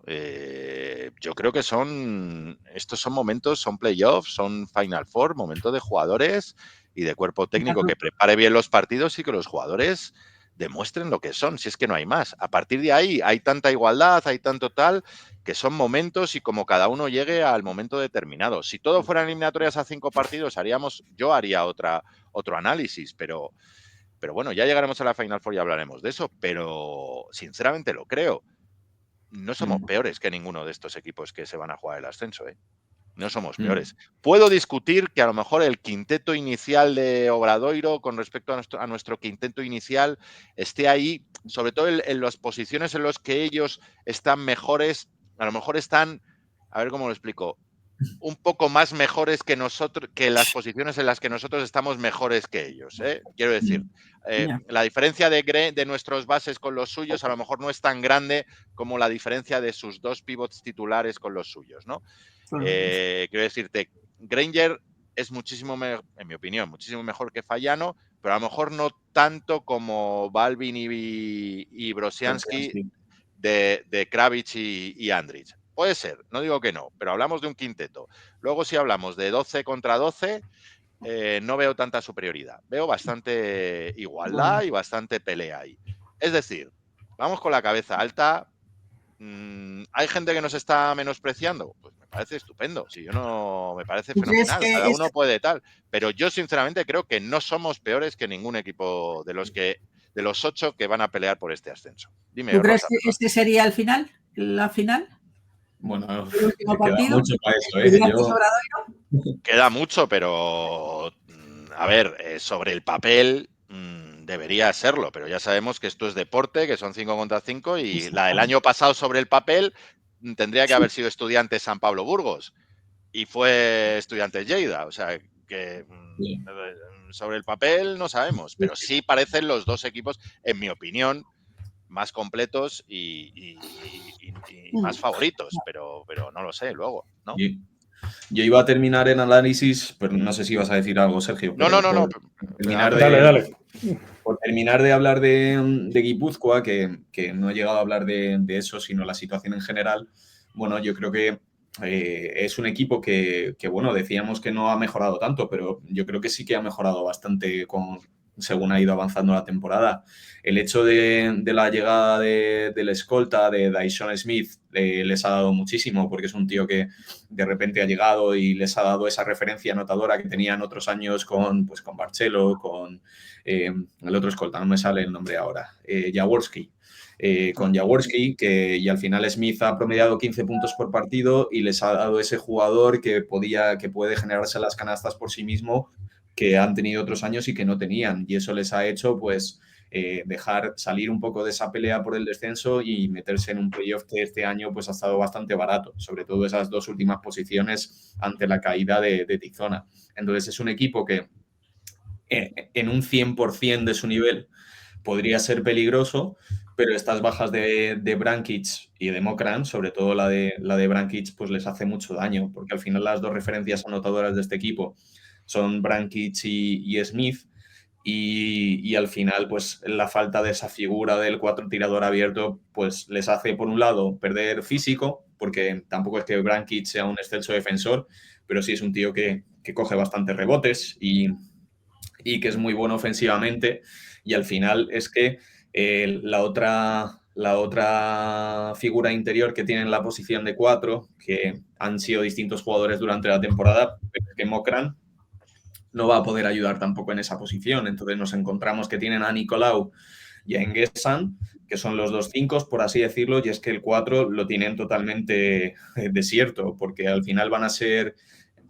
Yo creo que estos son momentos, son playoffs, son Final Four, momentos de jugadores y de cuerpo técnico que prepare bien los partidos y que los jugadores demuestren lo que son, si es que no hay más. A partir de ahí hay tanta igualdad, hay tanto tal, que son momentos y como cada uno llegue al momento determinado. Si todo fueran eliminatorias a 5 partidos, yo haría otro análisis, pero bueno, ya llegaremos a la Final Four y hablaremos de eso, pero sinceramente lo creo. no somos peores que ninguno de estos equipos que se van a jugar el ascenso, ¿eh? No somos Mm. peores. Puedo discutir que a lo mejor el quinteto inicial de Obradoiro con respecto a nuestro quinteto inicial esté ahí, sobre todo en las posiciones en las que ellos están mejores, a lo mejor están, a ver cómo lo explico, un poco más mejores que nosotros, que las posiciones en las que nosotros estamos mejores que ellos, ¿eh? Quiero decir, Ya. la diferencia de nuestros bases con los suyos a lo mejor no es tan grande como la diferencia de sus dos pivots titulares con los suyos, ¿no? Claro. Quiero decirte, Granger es muchísimo, en mi opinión, muchísimo mejor que Fallano, pero a lo mejor no tanto como Balvin y Brosiansky Sí. de Kravitz y Andrich. Puede ser, no digo que no, pero hablamos de un quinteto. Luego, si hablamos de 12 contra 12, no veo tanta superioridad. Veo bastante igualdad y bastante pelea ahí. Es decir, vamos con la cabeza alta. ¿Hay gente que nos está menospreciando? Pues me parece estupendo. Si yo no, me parece ¿Tú crees fenomenal. que Cada uno puede tal. Pero yo sinceramente creo que no somos peores que ningún equipo de los 8 que van a pelear por este ascenso. Dime, ¿Tú crees Rosa. que este sería el final? ¿La final? Bueno, ¿El último queda partido? mucho para eso, ¿eh? ¿Dirías que Yo, Obradoiro? Queda mucho, pero a ver, sobre el papel debería serlo, pero ya sabemos que esto es deporte, que son 5 contra 5 y la del año pasado sobre el papel tendría que haber sido Estudiantes San Pablo Burgos y fue Estudiantes Lleida, o sea que sí. sobre el papel no sabemos, pero sí parecen los dos equipos, en mi opinión, más completos y más favoritos, pero no lo sé luego, ¿no? Y yo iba a terminar el análisis, pero no sé si ibas a decir algo, Sergio. No, Pero no, no, no. terminar Dale, dale. por terminar de hablar de Guipúzcoa, que no he llegado a hablar de eso, sino la situación en general, bueno, yo creo que es un equipo que, bueno, decíamos que no ha mejorado tanto, pero yo creo que sí que ha mejorado bastante según ha ido avanzando la temporada. El hecho de la llegada del escolta, de Dyson Smith, les ha dado muchísimo, porque es un tío que de repente ha llegado y les ha dado esa referencia anotadora que tenían otros años con Barcelo, con el otro escolta, no me sale el nombre ahora, Jaworski. Con Jaworski, y al final Smith ha promediado 15 puntos por partido y les ha dado ese jugador que puede generarse las canastas por sí mismo, que han tenido otros años y que no tenían. Y eso les ha hecho, pues, dejar salir un poco de esa pelea por el descenso y meterse en un playoff que este año pues ha estado bastante barato, sobre todo esas dos últimas posiciones ante la caída de Tizona. Entonces es un equipo que en un 100% de su nivel podría ser peligroso, pero estas bajas de Brankic y de Mokran, sobre todo la de Brankic, pues les hace mucho daño, porque al final las dos referencias anotadoras de este equipo son Brankic y Smith, y al final, pues la falta de esa figura del 4 tirador abierto, pues les hace, por un lado, perder físico, porque tampoco es que Brankic sea un excelso defensor, pero sí es un tío que coge bastantes rebotes y que es muy bueno ofensivamente. Y al final es que la otra figura interior que tiene en la posición de 4, que han sido distintos jugadores durante la temporada, pero es que Mokran no va a poder ayudar tampoco en esa posición. Entonces nos encontramos que tienen a Nicolau y a Engesan, que son los dos 5, por así decirlo, y es que el 4 lo tienen totalmente desierto, porque al final van a ser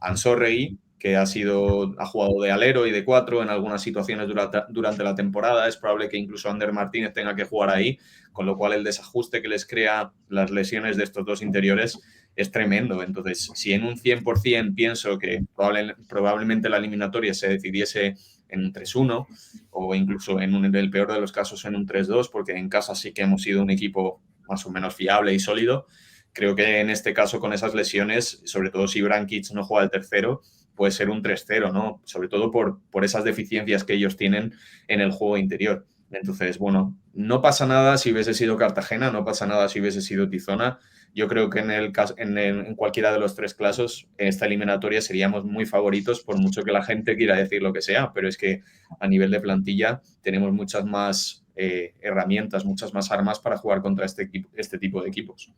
Ansorregui, que ha jugado de alero y de 4 en algunas situaciones durante la temporada. Es probable que incluso Ander Martínez tenga que jugar ahí, con lo cual el desajuste que les crea las lesiones de estos dos interiores es tremendo. Entonces, si en un 100% pienso que probablemente la eliminatoria se decidiese en un 3-1 o incluso en el peor de los casos en un 3-2, porque en casa sí que hemos sido un equipo más o menos fiable y sólido, creo que en este caso con esas lesiones, sobre todo si Brankic no juega el tercero, puede ser un 3-0, ¿no? Sobre todo por esas deficiencias que ellos tienen en el juego interior. Entonces, bueno, no pasa nada si hubiese sido Cartagena, no pasa nada si hubiese sido Tizona. Yo creo que en cualquiera de los tres casos, en esta eliminatoria seríamos muy favoritos, por mucho que la gente quiera decir lo que sea, pero es que a nivel de plantilla tenemos muchas más herramientas, muchas más armas para jugar contra este tipo de equipos.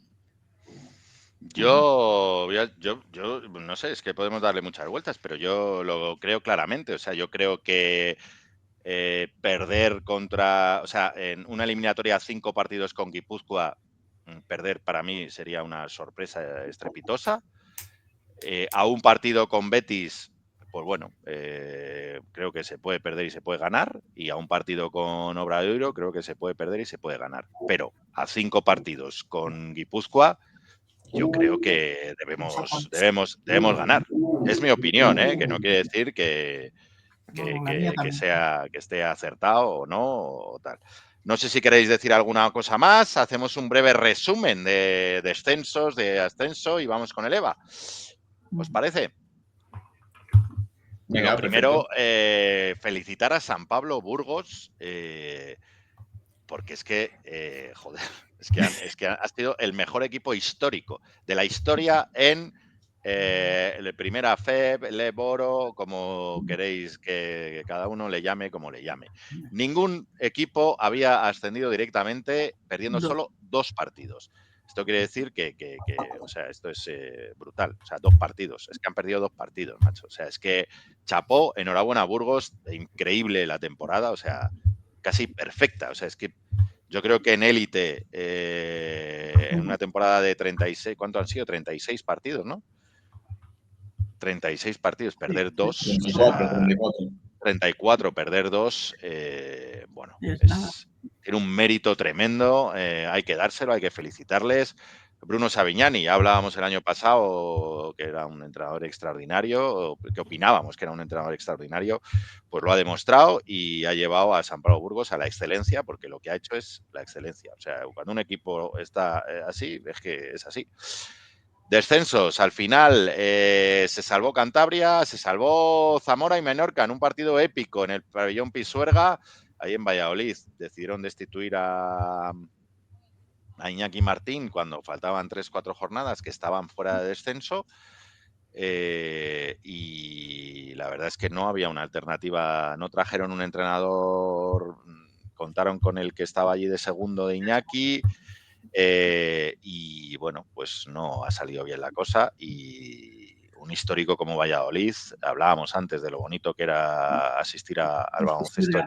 Yo no sé, es que podemos darle muchas vueltas, pero yo lo creo claramente. O sea, yo creo que perder en una eliminatoria a 5 partidos con Guipúzcoa perder para mí sería una sorpresa estrepitosa. A un partido con Betis, pues bueno, creo que se puede perder y se puede ganar. Y a un partido con Obradoiro creo que se puede perder y se puede ganar. Pero a 5 partidos con Guipúzcoa, yo creo que debemos ganar. Es mi opinión, que no quiere decir que esté acertado o no, o tal. No sé si queréis decir alguna cosa más. Hacemos un breve resumen de descensos, de ascenso y vamos con el EVA. ¿Os parece? Venga, Lo primero, felicitar a San Pablo Burgos, porque es que, joder, es que ha sido el mejor equipo histórico de la historia en la primera FEB, Leboro, como queréis que cada uno le llame como le llame. Ningún equipo había ascendido directamente perdiendo solo 2 partidos. Esto quiere decir o sea, esto es brutal. O sea, 2 partidos. Es que han perdido 2 partidos, macho. O sea, es que chapó, enhorabuena a Burgos, increíble la temporada, o sea, casi perfecta. O sea, es que yo creo que en élite, en una temporada de 36, ¿cuánto han sido? 36 partidos, ¿no? 36 partidos, perder 2. 34, perder 2, bueno, tiene un mérito tremendo, hay que dárselo, hay que felicitarles. Bruno Savignani, ya hablábamos el año pasado que era un entrenador extraordinario, que opinábamos que era un entrenador extraordinario, pues lo ha demostrado y ha llevado a San Pablo Burgos a la excelencia, porque lo que ha hecho es la excelencia. O sea, cuando un equipo está así, es que es así. Descensos, al final se salvó Cantabria, se salvó Zamora y Menorca en un partido épico en el pabellón Pisuerga, ahí en Valladolid. Decidieron destituir a Iñaki Martín cuando faltaban 3-4 jornadas que estaban fuera de descenso, y la verdad es que no había una alternativa, no trajeron un entrenador, contaron con el que estaba allí de segundo de Iñaki. Y bueno, pues no ha salido bien la cosa y un histórico como Valladolid, hablábamos antes de lo bonito que era asistir al baloncesto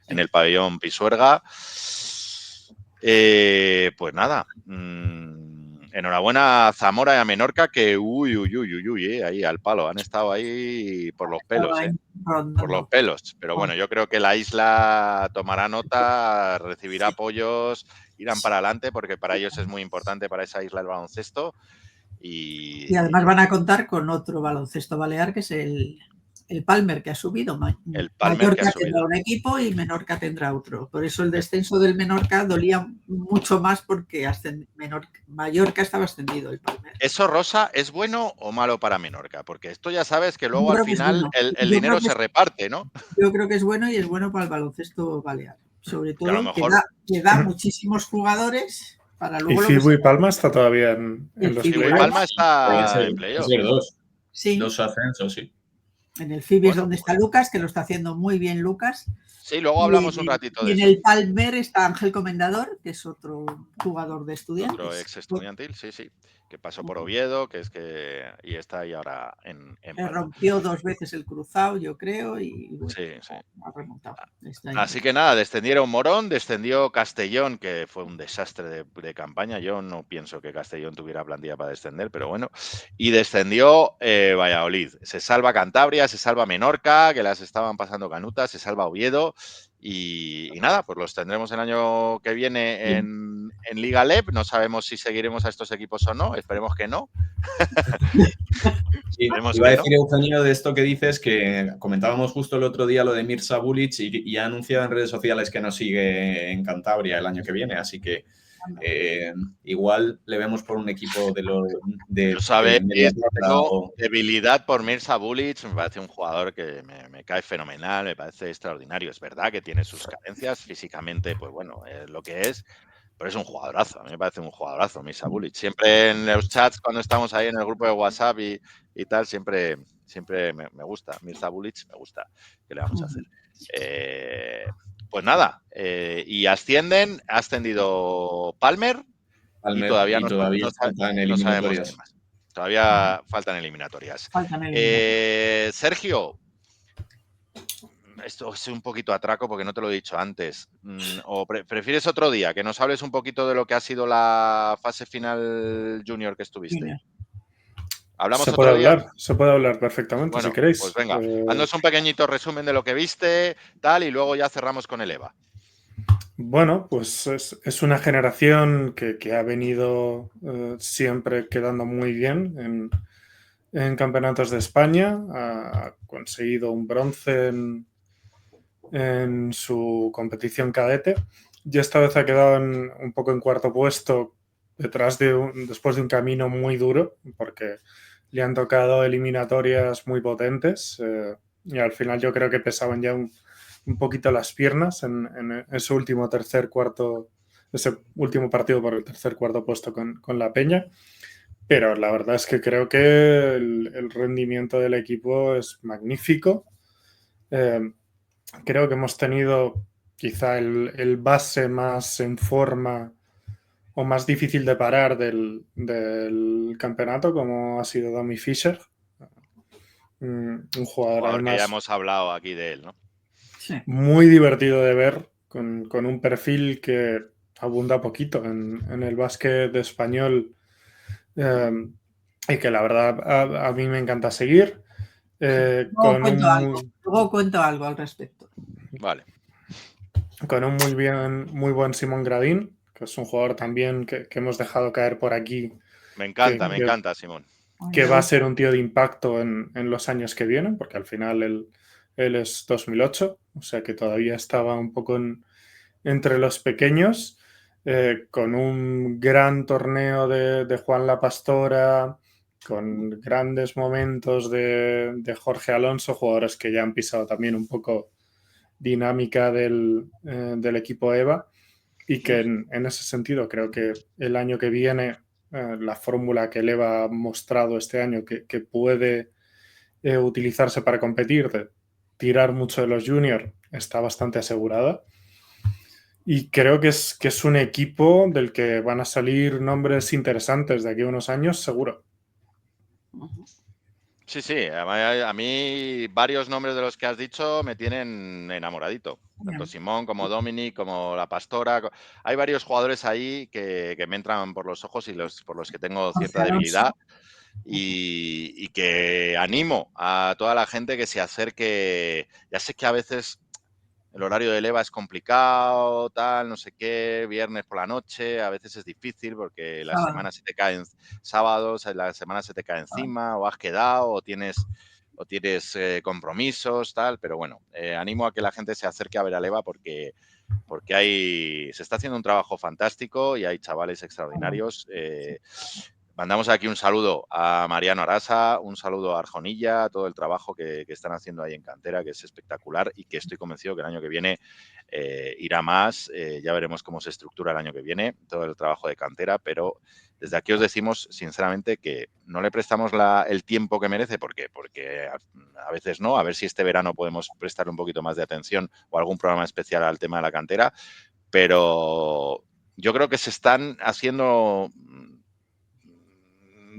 en el pabellón Pisuerga, pues nada, enhorabuena a Zamora y a Menorca que ahí al palo, han estado ahí por los pelos, por los pelos, pero bueno, yo creo que la isla tomará nota, recibirá apoyos, irán para adelante porque para ellos es muy importante, para esa isla el baloncesto. Y además van a contar con otro baloncesto balear que es el Palmer, que ha subido. El Palmer Mallorca tendrá un equipo y Menorca tendrá otro. Por eso el descenso del Menorca dolía mucho más porque Mallorca estaba ascendido el Palmer. ¿Eso, Rosa, es bueno o malo para Menorca? Porque esto ya sabes que luego al final el dinero se reparte, ¿no? Yo creo que es bueno y es bueno para el baloncesto balear. Sobre todo que da muchísimos jugadores para luego... ¿Y Fibu y Palma está todavía en los Fibu y Palma está en playoff. Sí. 2 ascensos, sí. En el FIBI es donde está Lucas, que lo está haciendo muy bien Lucas. Sí, luego hablamos un ratito de eso. Y en el Palmer está Ángel Comendador, que es otro jugador de Estudiantes. Otro ex estudiantil, sí. Que pasó por Oviedo, y está ahí ahora en rompió 2 veces el cruzado, yo creo, y bueno, sí. ha remontado. Así que nada, descendieron Morón, descendió Castellón, que fue un desastre de campaña. Yo no pienso que Castellón tuviera plantilla para descender, pero bueno. Y descendió Valladolid. Se salva Cantabria, se salva Menorca, que las estaban pasando canutas, se salva Oviedo. Y nada, pues los tendremos el año que viene en Liga LEB. No sabemos si seguiremos a estos equipos o no. Esperemos que no. Sí, iba a decir, Eugenio, de esto que dices, que comentábamos justo el otro día lo de Mirza Bulic y ha anunciado en redes sociales que nos sigue en Cantabria el año que viene, así que igual le vemos por un equipo Yo sabéis, tengo debilidad por Mirza Bulic, me parece un jugador que me cae fenomenal, me parece extraordinario. Es verdad que tiene sus carencias físicamente, pues bueno, es lo que es, pero es un jugadorazo, a mí me parece un jugadorazo Mirza Bulic. Siempre en los chats, cuando estamos ahí en el grupo de WhatsApp y tal, siempre me gusta. Mirza Bulic me gusta. ¿Qué le vamos a hacer? Pues nada, y ha ascendido Palmer y todavía no faltan eliminatorias. Más. Todavía faltan eliminatorias. Sergio, esto es un poquito atraco porque no te lo he dicho antes. ¿O prefieres otro día que nos hables un poquito de lo que ha sido la fase final junior que estuviste? Junior. ¿Hablamos Se otro día? puede hablar perfectamente si Bueno, pues queréis. venga, haznos un pequeñito resumen de lo que viste, tal, y luego ya cerramos con el EVA. Bueno, pues es una generación que ha venido siempre quedando muy bien en campeonatos de España. Ha conseguido un bronce en su competición cadete y esta vez ha quedado un poco en cuarto puesto después de un camino muy duro porque le han tocado eliminatorias muy potentes y al final yo creo que pesaban ya un poquito las piernas en ese último ese último partido por el tercer cuarto puesto con la Peña. Pero la verdad es que creo que el rendimiento del equipo es magnífico. Creo que hemos tenido quizá el base más en forma o más difícil de parar del campeonato, como ha sido Domi Fischer. Un jugador Jugador que ya además hemos hablado aquí de él, ¿no? Sí. muy divertido de ver, con un perfil que abunda poquito en el básquet español y que la verdad a mí me encanta seguir. Luego cuento algo al respecto. Vale. Con un muy buen Simón Gradín, que es un jugador también que hemos dejado caer por aquí. Me encanta, Simón. Que va a ser un tío de impacto en los años que vienen, porque al final él es 2008, o sea que todavía estaba un poco entre los pequeños, con un gran torneo de Juan La Pastora, con grandes momentos de Jorge Alonso, jugadores que ya han pisado también un poco dinámica del equipo EVA y que en ese sentido creo que el año que viene la fórmula que el EVA ha mostrado este año que puede utilizarse para competir, de tirar mucho de los juniors, está bastante asegurada. Y creo que es un equipo del que van a salir nombres interesantes de aquí a unos años, seguro. Sí, a mí varios nombres de los que has dicho me tienen enamoradito. Tanto Simón como Dominic, como La Pastora. Hay varios jugadores ahí que me entran por los ojos y por los que tengo cierta debilidad. Y que animo a toda la gente que se acerque. Ya sé que a veces el horario del EVA es complicado, tal, no sé qué, viernes por la noche, a veces es difícil porque la semana se te caen sábados, la semana se te cae encima, o has quedado, o tienes compromisos, tal, pero bueno, animo a que la gente se acerque a ver al EVA porque se está haciendo un trabajo fantástico y hay chavales extraordinarios. Mandamos aquí un saludo a Mariano Arasa, un saludo a Arjonilla, a todo el trabajo que están haciendo ahí en cantera, que es espectacular y que estoy convencido que el año que viene irá más. Ya veremos cómo se estructura el año que viene, todo el trabajo de cantera, pero desde aquí os decimos sinceramente que no le prestamos el tiempo que merece, porque a veces no, a ver si este verano podemos prestarle un poquito más de atención o algún programa especial al tema de la cantera, pero yo creo que se están haciendo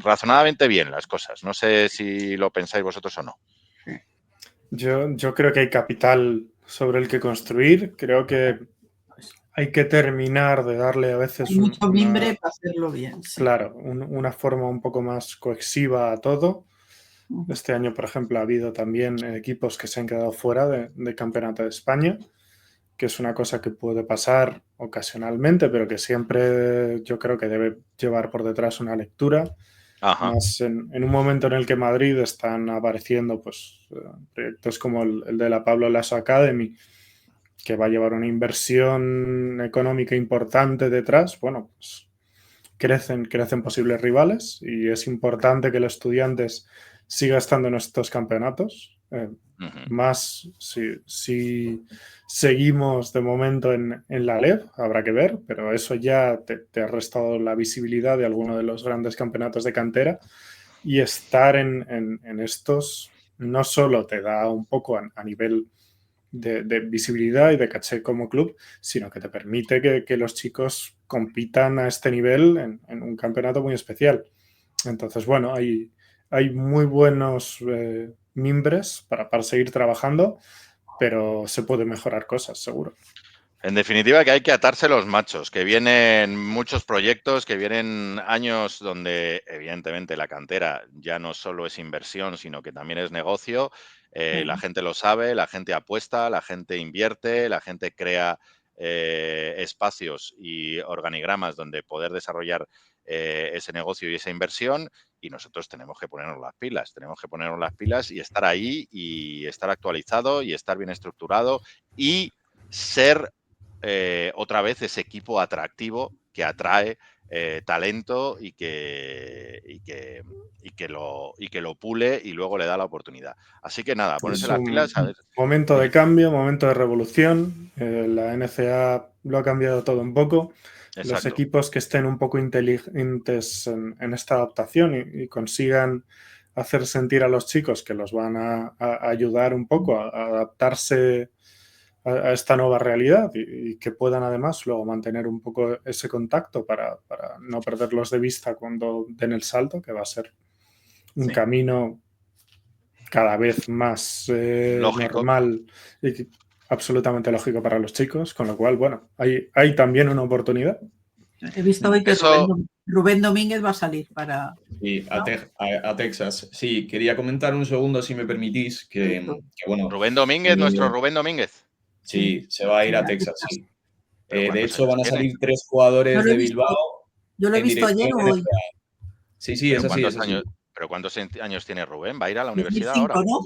razonablemente bien las cosas. No sé si lo pensáis vosotros o no. Yo creo que hay capital sobre el que construir. Creo que hay que terminar de darle a veces mucho mimbre para hacerlo bien. Sí. Claro, una forma un poco más cohesiva a todo. Este año, por ejemplo, ha habido también equipos que se han quedado fuera de Campeonato de España, que es una cosa que puede pasar ocasionalmente, pero que siempre yo creo que debe llevar por detrás una lectura. Ajá. Más en un momento en el que Madrid están apareciendo pues, proyectos como el de la Pablo Laso Academy, que va a llevar una inversión económica importante detrás. Bueno, pues crecen posibles rivales y es importante que el Estudiantes siga estando en estos campeonatos. Más si seguimos de momento en la LEB, habrá que ver, pero eso ya te ha restado la visibilidad de alguno de los grandes campeonatos de cantera y estar en estos no solo te da un poco a nivel de visibilidad y de caché como club, sino que te permite que los chicos compitan a este nivel en un campeonato muy especial. Entonces, bueno, hay muy buenos mimbres para seguir trabajando, pero se puede mejorar cosas, seguro. En definitiva, que hay que atarse los machos, que vienen muchos proyectos, que vienen años donde, evidentemente, la cantera ya no solo es inversión, sino que también es negocio. La gente lo sabe, la gente apuesta, la gente invierte, la gente crea espacios y organigramas donde poder desarrollar ese negocio y esa inversión, y nosotros tenemos que ponernos las pilas y estar ahí y estar actualizado y estar bien estructurado y ser otra vez ese equipo atractivo que atrae talento y que lo pule y luego le da la oportunidad. Así que nada, ponerse las pilas. A ver. Momento de cambio, momento de revolución. La NCAA lo ha cambiado todo un poco. Exacto. Los equipos que estén un poco inteligentes en esta adaptación y consigan hacer sentir a los chicos que los van a ayudar un poco a adaptarse a esta nueva realidad y que puedan además luego mantener un poco ese contacto para no perderlos de vista cuando den el salto, que va a ser un camino cada vez más normal y absolutamente lógico para los chicos, con lo cual, bueno, hay también una oportunidad. He visto hoy que Rubén Domínguez va a salir para... Sí, a Texas. Sí, quería comentar un segundo, si me permitís, que bueno... Rubén Domínguez, nuestro Rubén Domínguez. Sí, se va a ir a Texas, sí. De hecho, van a salir 3 jugadores de Bilbao. Yo lo he visto ayer o hoy. Sí, es así, es así. ¿Pero cuántos años tiene Rubén? ¿Va a ir a la 2005, universidad ahora? ¿no?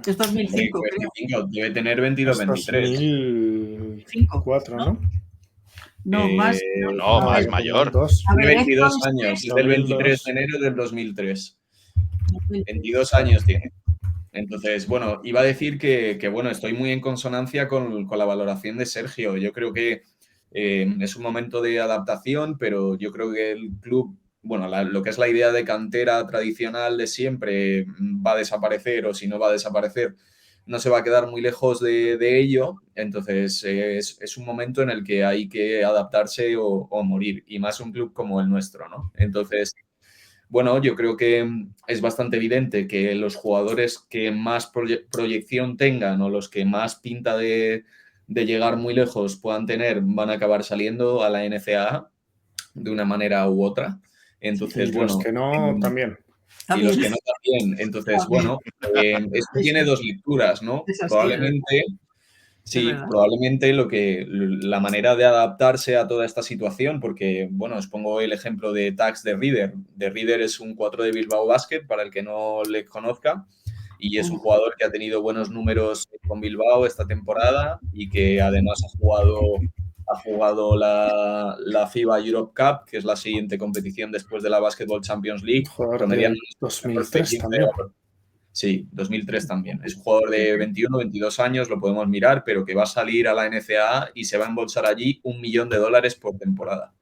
Es 2005, creo. Debe tener 22, 23. 2004, ¿no? No, más. No, más mayor. Tiene 22 años, es del 23 de enero del 2003. 22 años tiene. Entonces, bueno, iba a decir que bueno, estoy muy en consonancia con la valoración de Sergio. Yo creo que es un momento de adaptación, pero yo creo que el club, bueno, lo que es la idea de cantera tradicional de siempre va a desaparecer, o si no va a desaparecer, no se va a quedar muy lejos de ello. Entonces, es un momento en el que hay que adaptarse o morir, y más un club como el nuestro, ¿no? Entonces... Bueno, yo creo que es bastante evidente que los jugadores que más proyección tengan o los que más pinta de llegar muy lejos puedan tener van a acabar saliendo a la NCAA de una manera u otra. Entonces, y los que no, también. Y los que no también. Entonces, bueno, esto tiene 2 lecturas, ¿no? Probablemente... Sí, probablemente la manera de adaptarse a toda esta situación, porque, bueno, os pongo el ejemplo de Tax de Reader. De Reader es un 4 de Bilbao Basket, para el que no le conozca, y es un jugador que ha tenido buenos números con Bilbao esta temporada y que además ha jugado la FIBA Europe Cup, que es la siguiente competición después de la Basketball Champions League. Promediando 2003 también. Sí, 2003 también. Es un jugador de 21, 22 años, lo podemos mirar, pero que va a salir a la NCAA y se va a embolsar allí $1 millón por temporada.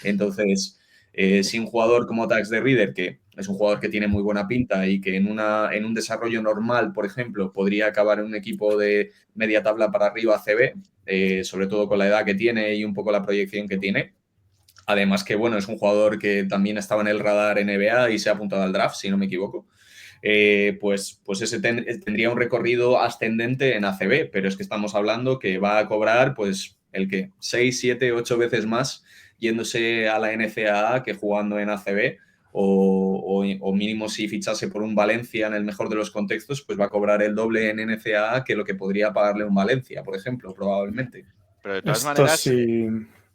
Entonces, si un jugador como Tax de Reader, que es un jugador que tiene muy buena pinta y que en un desarrollo normal, por ejemplo, podría acabar en un equipo de media tabla para arriba ACB, sobre todo con la edad que tiene y un poco la proyección que tiene. Además que, bueno, es un jugador que también estaba en el radar NBA y se ha apuntado al draft, si no me equivoco. Pues ese tendría un recorrido ascendente en ACB, pero es que estamos hablando que va a cobrar pues el que 6, 7, 8 veces más yéndose a la NCAA que jugando en ACB, o mínimo si fichase por un Valencia en el mejor de los contextos, pues va a cobrar el doble en NCAA que lo que podría pagarle un Valencia, por ejemplo, probablemente. Pero de todas maneras...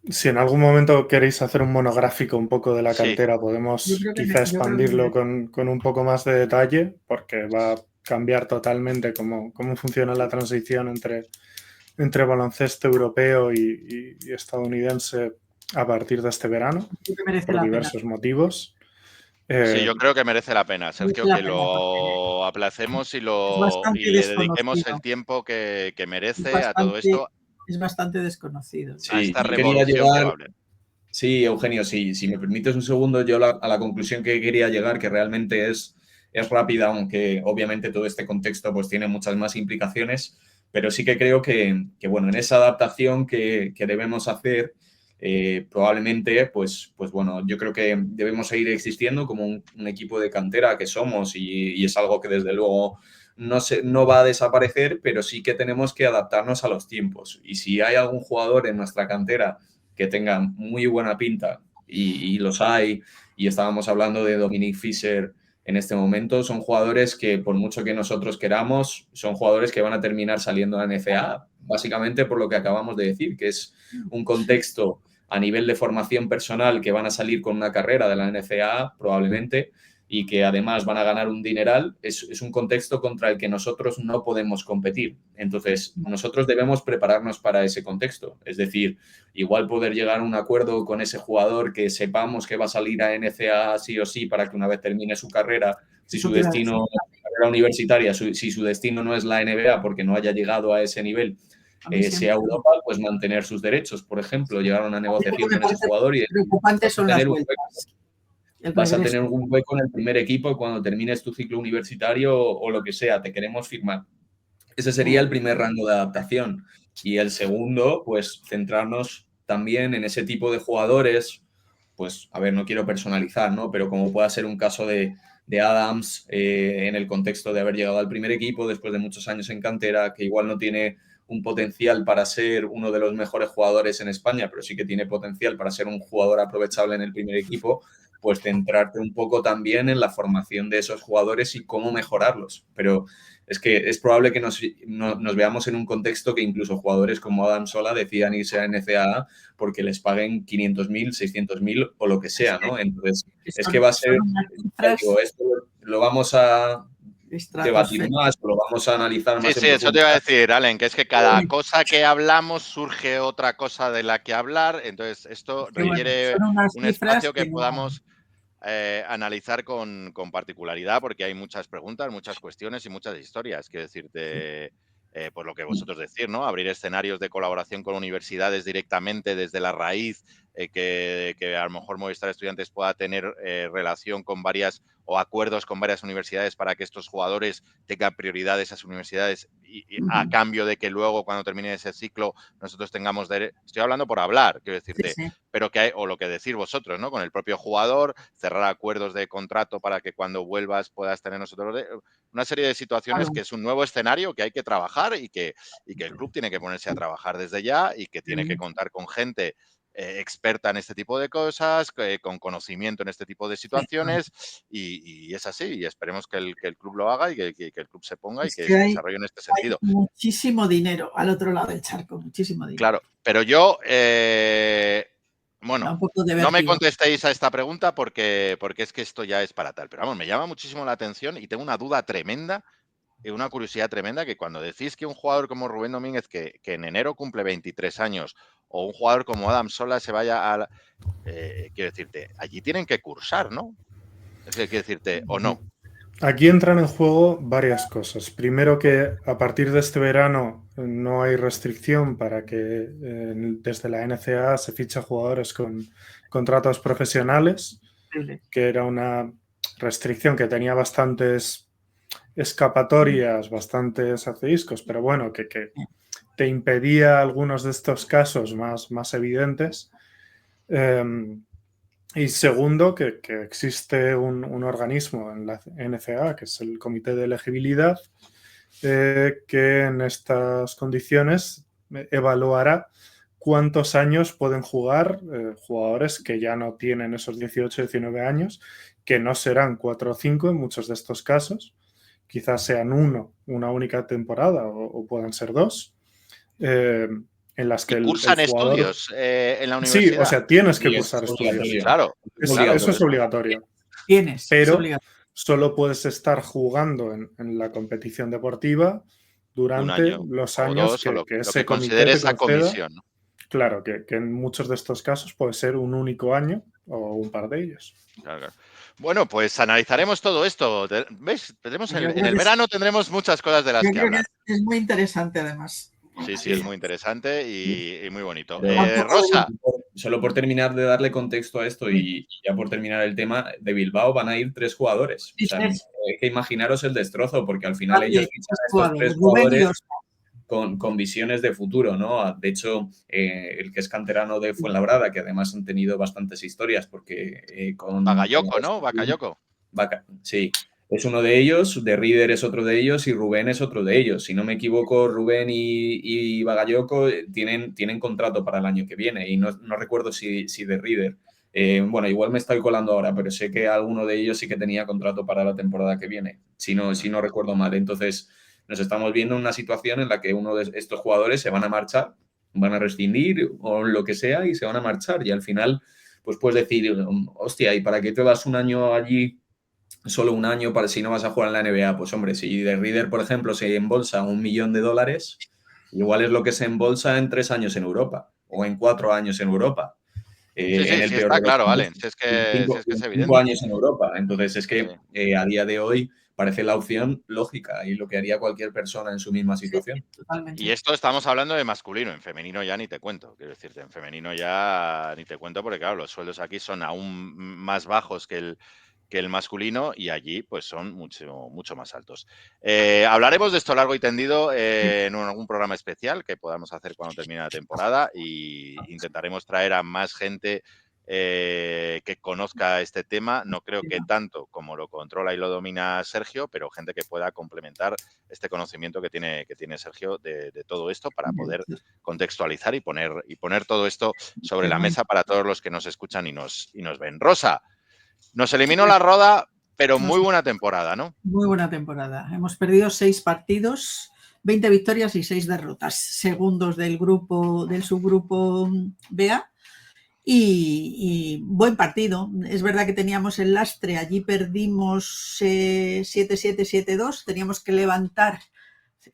Si en algún momento queréis hacer un monográfico un poco de la cantera, podemos quizá expandirlo con un poco más de detalle, porque va a cambiar totalmente cómo funciona la transición entre baloncesto europeo y estadounidense a partir de este verano, por diversos motivos. Sí, yo creo que merece la pena, Sergio, que lo aplacemos y le dediquemos el tiempo que merece a todo esto. Es bastante desconocido. Sí, a esta revolución probable. Sí, Eugenio, sí, si me permites un segundo, yo a la conclusión que quería llegar, que realmente es rápida, aunque obviamente todo este contexto pues tiene muchas más implicaciones, pero sí que creo que bueno, en esa adaptación que debemos hacer, probablemente, pues bueno, yo creo que debemos seguir existiendo como un equipo de cantera que somos, y es algo que desde luego no va a desaparecer, pero sí que tenemos que adaptarnos a los tiempos. Y si hay algún jugador en nuestra cantera que tenga muy buena pinta, y los hay, y estábamos hablando de Dominic Fischer en este momento, son jugadores que por mucho que nosotros queramos, son jugadores que van a terminar saliendo a la NCAA, básicamente por lo que acabamos de decir, que es un contexto a nivel de formación personal que van a salir con una carrera de la NCAA probablemente, y que además van a ganar un dineral, es un contexto contra el que nosotros no podemos competir. Entonces, nosotros debemos prepararnos para ese contexto. Es decir, igual poder llegar a un acuerdo con ese jugador que sepamos que va a salir a NCAA sí o sí para que una vez termine su carrera, si su destino es la carrera universitaria, si su destino no es la NBA porque no haya llegado a ese nivel, sea Europa, pues mantener sus derechos, por ejemplo, llegar a una negociación con ese jugador y preocupantes son las vueltas. Vas a tener un hueco en el primer equipo cuando termines tu ciclo universitario o lo que sea, te queremos firmar. Ese sería el primer rango de adaptación. Y el segundo, pues centrarnos también en ese tipo de jugadores, pues, a ver, no quiero personalizar, ¿no? Pero como pueda ser un caso de Adams en el contexto de haber llegado al primer equipo después de muchos años en cantera, que igual no tiene un potencial para ser uno de los mejores jugadores en España, pero sí que tiene potencial para ser un jugador aprovechable en el primer equipo, pues centrarte un poco también en la formación de esos jugadores y cómo mejorarlos. Pero es que es probable que nos veamos en un contexto que incluso jugadores como Adam Sola decidan irse a NCAA porque les paguen 500.000, 600.000 o lo que sea, ¿no? Entonces, es que va a ser, digo, esto lo vamos a debatir más, o lo vamos a analizar más. Sí, eso te iba a decir, Allen, que es que cada cosa que hablamos surge otra cosa de la que hablar, entonces esto requiere un espacio que podamos analizar con particularidad, porque hay muchas preguntas, muchas cuestiones y muchas historias. Quiero decirte, por lo que vosotros decís, ¿no? Abrir escenarios de colaboración con universidades directamente desde la raíz, que a lo mejor Movistar Estudiantes pueda tener relación con varias o acuerdos con varias universidades para que estos jugadores tengan prioridad de esas universidades y a cambio de que luego cuando termine ese ciclo nosotros tengamos estoy hablando por hablar, quiero decirte, pero que hay, o lo que decís vosotros, ¿no? Con el propio jugador, cerrar acuerdos de contrato para que cuando vuelvas puedas tener nosotros una serie de situaciones que es un nuevo escenario que hay que trabajar y que el club tiene que ponerse a trabajar desde ya y que tiene que contar con gente experta en este tipo de cosas, con conocimiento en este tipo de situaciones y es así, y esperemos que el club lo haga y que el club se ponga y que se desarrolle en este sentido. Hay muchísimo dinero al otro lado del charco, muchísimo dinero. Claro, pero yo, bueno, no me contestéis a esta pregunta porque es que esto ya es para tal, pero vamos, me llama muchísimo la atención y tengo una duda tremenda y una curiosidad tremenda que cuando decís que un jugador como Rubén Domínguez, que en enero cumple 23 años, o un jugador como Adam Sola se vaya a... quiero decirte, allí tienen que cursar, ¿no? Es que quiero decirte, ¿o no? Aquí entran en juego varias cosas. Primero, que a partir de este verano no hay restricción para que desde la NCAA se fichen jugadores con contratos profesionales, que era una restricción que tenía bastantes escapatorias, bastantes asteriscos, pero bueno, que te impedía algunos de estos casos más evidentes. Y segundo, que existe un organismo en la NCAA, que es el Comité de Elegibilidad, que en estas condiciones evaluará cuántos años pueden jugar jugadores que ya no tienen esos 18, 19 años, que no serán 4 o 5 en muchos de estos casos, quizás sean una única temporada o puedan ser 2. En las que cursan el jugador... estudios en la universidad. Sí, o sea, tienes que cursar estudios. Claro. Eso es obligatorio. Pero solo puedes estar jugando en la competición deportiva durante los años que ese comité te conceda. ¿No? Claro, que en muchos de estos casos puede ser un único año o un par de ellos. Claro. Bueno, pues analizaremos todo esto. ¿Ves? En el verano tendremos muchas cosas de las que hablar. Es muy interesante, además. Sí, es muy interesante y muy bonito. Pero, Rosa. Solo por terminar de darle contexto a esto y ya por terminar el tema, de Bilbao van a ir 3 jugadores. O sea, hay que imaginaros el destrozo, porque al final ellos fichan a estos 3 jugadores con visiones de futuro, ¿no? De hecho, el que es canterano de Fuenlabrada, que además han tenido bastantes historias, porque con... Bakayoko, ¿no? Bakayoko. Sí. es uno de ellos, De Ridder es otro de ellos y Rubén es otro de ellos. Si no me equivoco, Rubén y Bagayoko tienen contrato para el año que viene y no recuerdo si De Ridder. Bueno, igual me estoy colando ahora, pero sé que alguno de ellos sí que tenía contrato para la temporada que viene, si no recuerdo mal. Entonces, nos estamos viendo en una situación en la que uno de estos jugadores se van a marchar, van a rescindir o lo que sea y se van a marchar. Y al final, pues puedes decir, hostia, ¿y para qué te vas un año allí? Solo un año para si no vas a jugar en la NBA. Pues hombre, si De Ridder, por ejemplo, se embolsa $1 millón, igual es lo que se embolsa en 3 años en Europa o en 4 años en Europa. Sí, En el sí, peor está de los claro, casos, Valen. Si es que es 5 evidente. años en Europa. Entonces es que Sí. a día de hoy parece la opción lógica y lo que haría cualquier persona en su misma situación. Totalmente. Y esto estamos hablando de masculino, en femenino ya ni te cuento. Quiero decirte, en femenino ya ni te cuento porque, claro, los sueldos aquí son aún más bajos que el masculino y allí pues son mucho más altos. Hablaremos de esto largo y tendido en algún programa especial que podamos hacer cuando termine la temporada y intentaremos traer a más gente que conozca este tema. No creo que tanto como lo controla y lo domina Sergio, pero gente que pueda complementar este conocimiento que tiene Sergio de todo esto para poder contextualizar y poner todo esto sobre la mesa para todos los que nos escuchan y nos ven. Rosa, nos eliminó la Roda, pero muy buena temporada, ¿no? Muy buena temporada. Hemos perdido 6 partidos, 20 victorias y 6 derrotas, segundos del subgrupo BA. Y buen partido. Es verdad que teníamos el lastre, allí perdimos 7-7, 7-2, teníamos que levantar,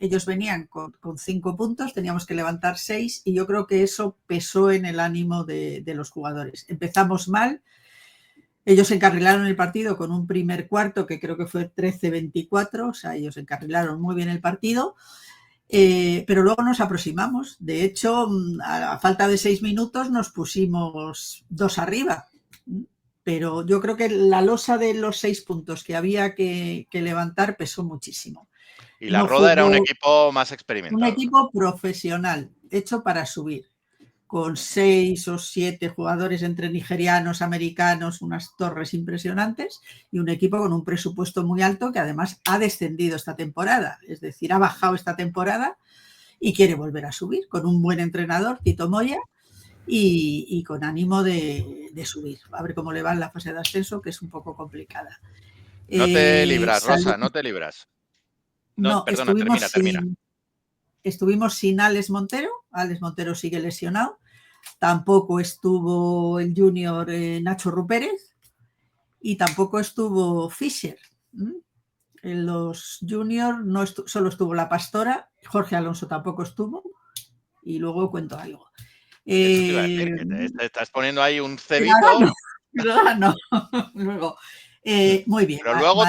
ellos venían con 5 puntos, teníamos que levantar 6 y yo creo que eso pesó en el ánimo de los jugadores. Empezamos mal, ellos encarrilaron el partido con un primer cuarto que creo que fue 13-24, o sea, ellos encarrilaron muy bien el partido. Pero luego nos aproximamos. De hecho, a falta de 6 minutos nos pusimos 2 arriba. Pero yo creo que la losa de los 6 puntos que había que levantar pesó muchísimo. Y la Roda era un equipo más experimentado. Un equipo profesional, hecho para subir, con 6 o 7 jugadores entre nigerianos, americanos, unas torres impresionantes y un equipo con un presupuesto muy alto que además ha descendido esta temporada, es decir, ha bajado esta temporada y quiere volver a subir con un buen entrenador, Tito Moya, y con ánimo de subir. A ver cómo le va en la fase de ascenso, que es un poco complicada. No te libras, Rosa, no te libras. No, perdona, termina. Estuvimos sin Alex Montero. Alex Montero sigue lesionado. Tampoco estuvo el junior Nacho Rupérez y tampoco estuvo Fischer. En los juniors solo estuvo la Pastora. Jorge Alonso tampoco estuvo. Y luego cuento algo. Eso te iba a decir, que te estás poniendo ahí un cebito. No. Luego, muy bien. Pero luego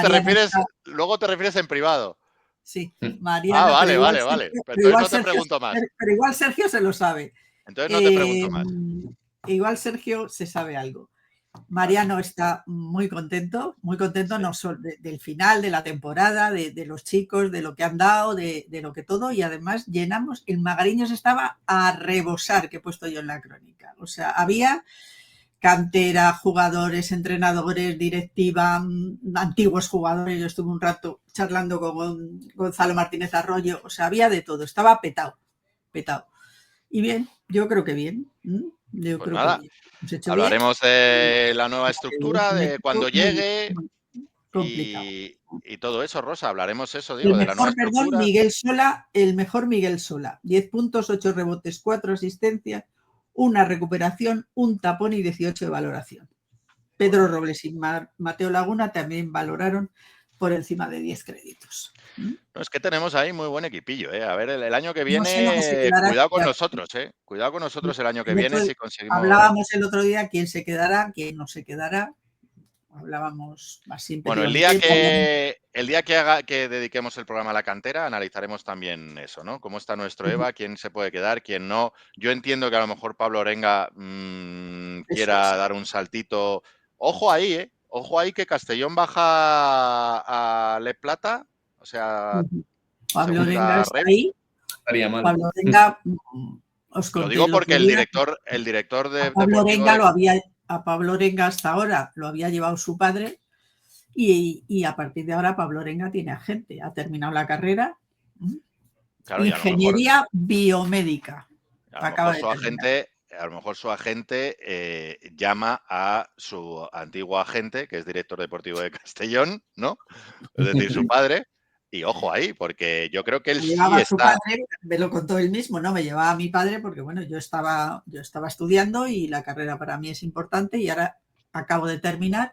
te refieres en privado. Sí, Mariano. Vale. Pero entonces no te pregunto más. Pero igual Sergio se lo sabe. Entonces no te pregunto más. Igual Sergio se sabe algo. Mariano está muy contento no solo del final de la temporada, de los chicos, de lo que han dado, de lo que todo, y además llenamos, el Magariños estaba a rebosar, que he puesto yo en la crónica. O sea, había cantera, jugadores, entrenadores, directiva, antiguos jugadores. Yo estuve un rato charlando con Gonzalo Martínez Arroyo, o sea, había de todo, estaba petado. Y bien, yo creo que bien. Yo pues creo nada, que hablaremos de la nueva estructura, de cuando llegue y todo eso, Rosa, hablaremos eso, digo, de la nueva estructura. El mejor Miguel Sola, 10 puntos, 8 rebotes, 4 asistencias, una recuperación, un tapón y 18 de valoración. Pedro Robles y Mateo Laguna también valoraron por encima de 10 créditos. No, es que tenemos ahí muy buen equipillo, A ver, el año que viene, cuidado con nosotros, Cuidado con nosotros el año que viene si conseguimos... Hablábamos el otro día quién se quedará, quién no se quedará. Hablábamos así. Bueno, el día que dediquemos el programa a la cantera, analizaremos también eso, ¿no? Cómo está nuestro EVA, quién se puede quedar, quién no. Yo entiendo que a lo mejor Pablo Orenga quiera dar un saltito. Ojo ahí, Ojo ahí que Castellón baja a Le Plata, o sea, Pablo Orenga está ahí. Estaría mal. Pablo Orenga, lo digo porque el director de Pablo Orenga a Pablo Orenga hasta ahora lo había llevado su padre Y a partir de ahora Pablo Orenga tiene agente, ha terminado la carrera. Claro, y Ingeniería biomédica. A lo mejor su agente llama a su antiguo agente, que es director deportivo de Castellón, ¿no? Es decir, su padre. Y ojo ahí, porque yo creo que él sí llevaba está... su padre, me lo contó él mismo, ¿no? Me llevaba a mi padre porque, bueno, yo estaba estudiando y la carrera para mí es importante y ahora acabo de terminar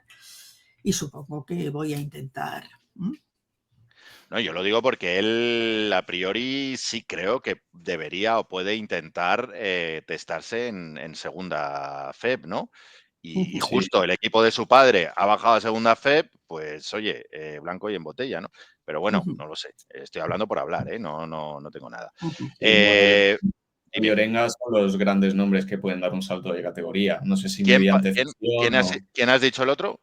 y supongo que voy a intentar. No, yo lo digo porque él a priori sí creo que debería o puede intentar testarse en segunda FEP, ¿no? Y justo el equipo de su padre ha bajado a segunda FEP, pues oye, blanco y en botella, ¿no? Pero bueno, no lo sé. Estoy hablando por hablar, ¿eh? No tengo nada. Y Orenga son los grandes nombres que pueden dar un salto de categoría. No sé si mediante ¿Quién has dicho el otro?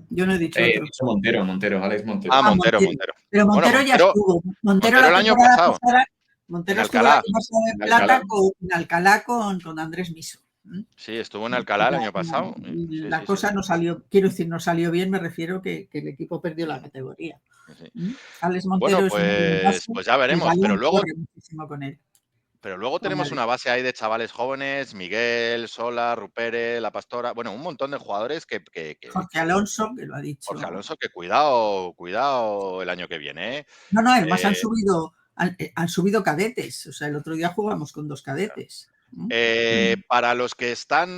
Yo no he dicho otro. Montero, Alex Montero. Ah, Montero. Pero Montero ya estuvo. Montero el año pasado. Montero estuvo el año pasado en Plata en Alcalá con Andrés Miso. Sí, estuvo en Alcalá el año pasado. La cosa no salió, quiero decir, no salió bien, me refiero que el equipo perdió la categoría. Alex Montero pues ya veremos, pero luego... muchísimo con él. Pero luego tenemos una base ahí de chavales jóvenes, Miguel, Sola, Rupere, La Pastora, bueno, un montón de jugadores que Jorge Alonso, que lo ha dicho. Jorge Alonso, que cuidado el año que viene, ¿eh? No, además han subido cadetes. O sea, el otro día jugamos con 2 cadetes. Para los que están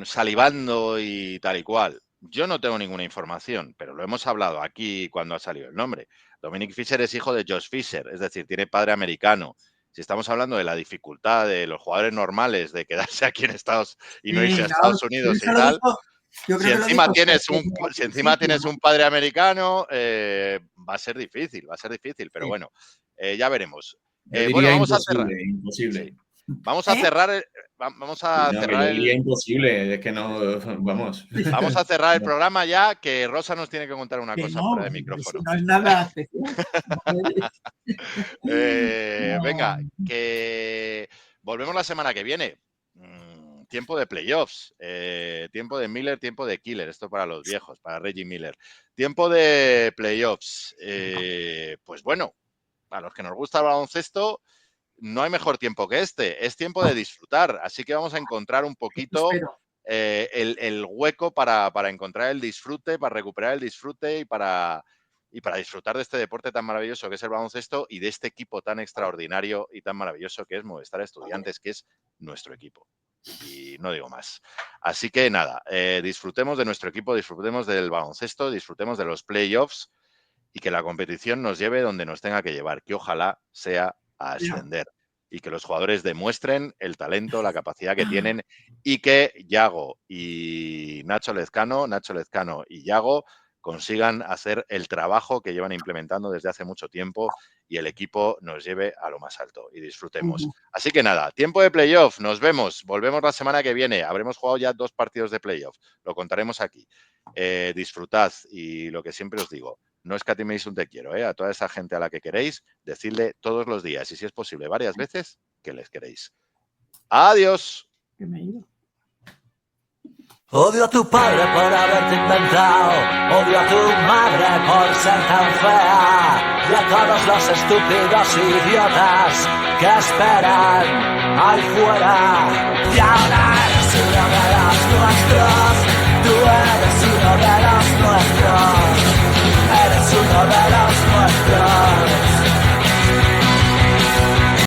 salivando y tal y cual, yo no tengo ninguna información, pero lo hemos hablado aquí cuando ha salido el nombre. Dominic Fisher es hijo de Josh Fisher, es decir, tiene padre americano. Si estamos hablando de la dificultad de los jugadores normales de quedarse aquí en Estados y no irse a Estados Unidos y tal, si encima tienes un padre americano, va a ser difícil, pero bueno, ya veremos. Bueno, vamos a cerrar. Imposible. Vamos a cerrar. Imposible, es que no. Vamos. Vamos a cerrar el programa ya, que Rosa nos tiene que contar una cosa fuera de micrófono. No es nada especial. Venga, que volvemos la semana que viene. Tiempo de playoffs, tiempo de Miller, tiempo de Killer. Esto para los viejos, para Reggie Miller. Tiempo de playoffs. Pues bueno, a los que nos gusta el baloncesto, no hay mejor tiempo que este. Es tiempo de disfrutar. Así que vamos a encontrar un poquito el hueco para encontrar el disfrute, para recuperar el disfrute y para disfrutar de este deporte tan maravilloso que es el baloncesto y de este equipo tan extraordinario y tan maravilloso que es Movistar Estudiantes, que es nuestro equipo. Y no digo más. Así que nada, disfrutemos de nuestro equipo, disfrutemos del baloncesto, disfrutemos de los playoffs y que la competición nos lleve donde nos tenga que llevar, que ojalá sea a ascender y que los jugadores demuestren el talento, la capacidad que tienen y que Yago y Nacho Lezcano y Yago consigan hacer el trabajo que llevan implementando desde hace mucho tiempo y el equipo nos lleve a lo más alto y disfrutemos. Así que nada, tiempo de playoff, nos vemos, volvemos la semana que viene, habremos jugado ya 2 partidos de playoff, lo contaremos aquí. Disfrutad y lo que siempre os digo, no escatiméis un te quiero, a toda esa gente a la que queréis, decidle todos los días y si es posible varias veces que les queréis. ¡Adiós! Que me he ido. Odio a tu padre por haberte inventado, odio a tu madre por ser tan fea, y a todos los estúpidos idiotas que esperan ahí fuera. Y ahora eres uno de los nuestros, tú eres uno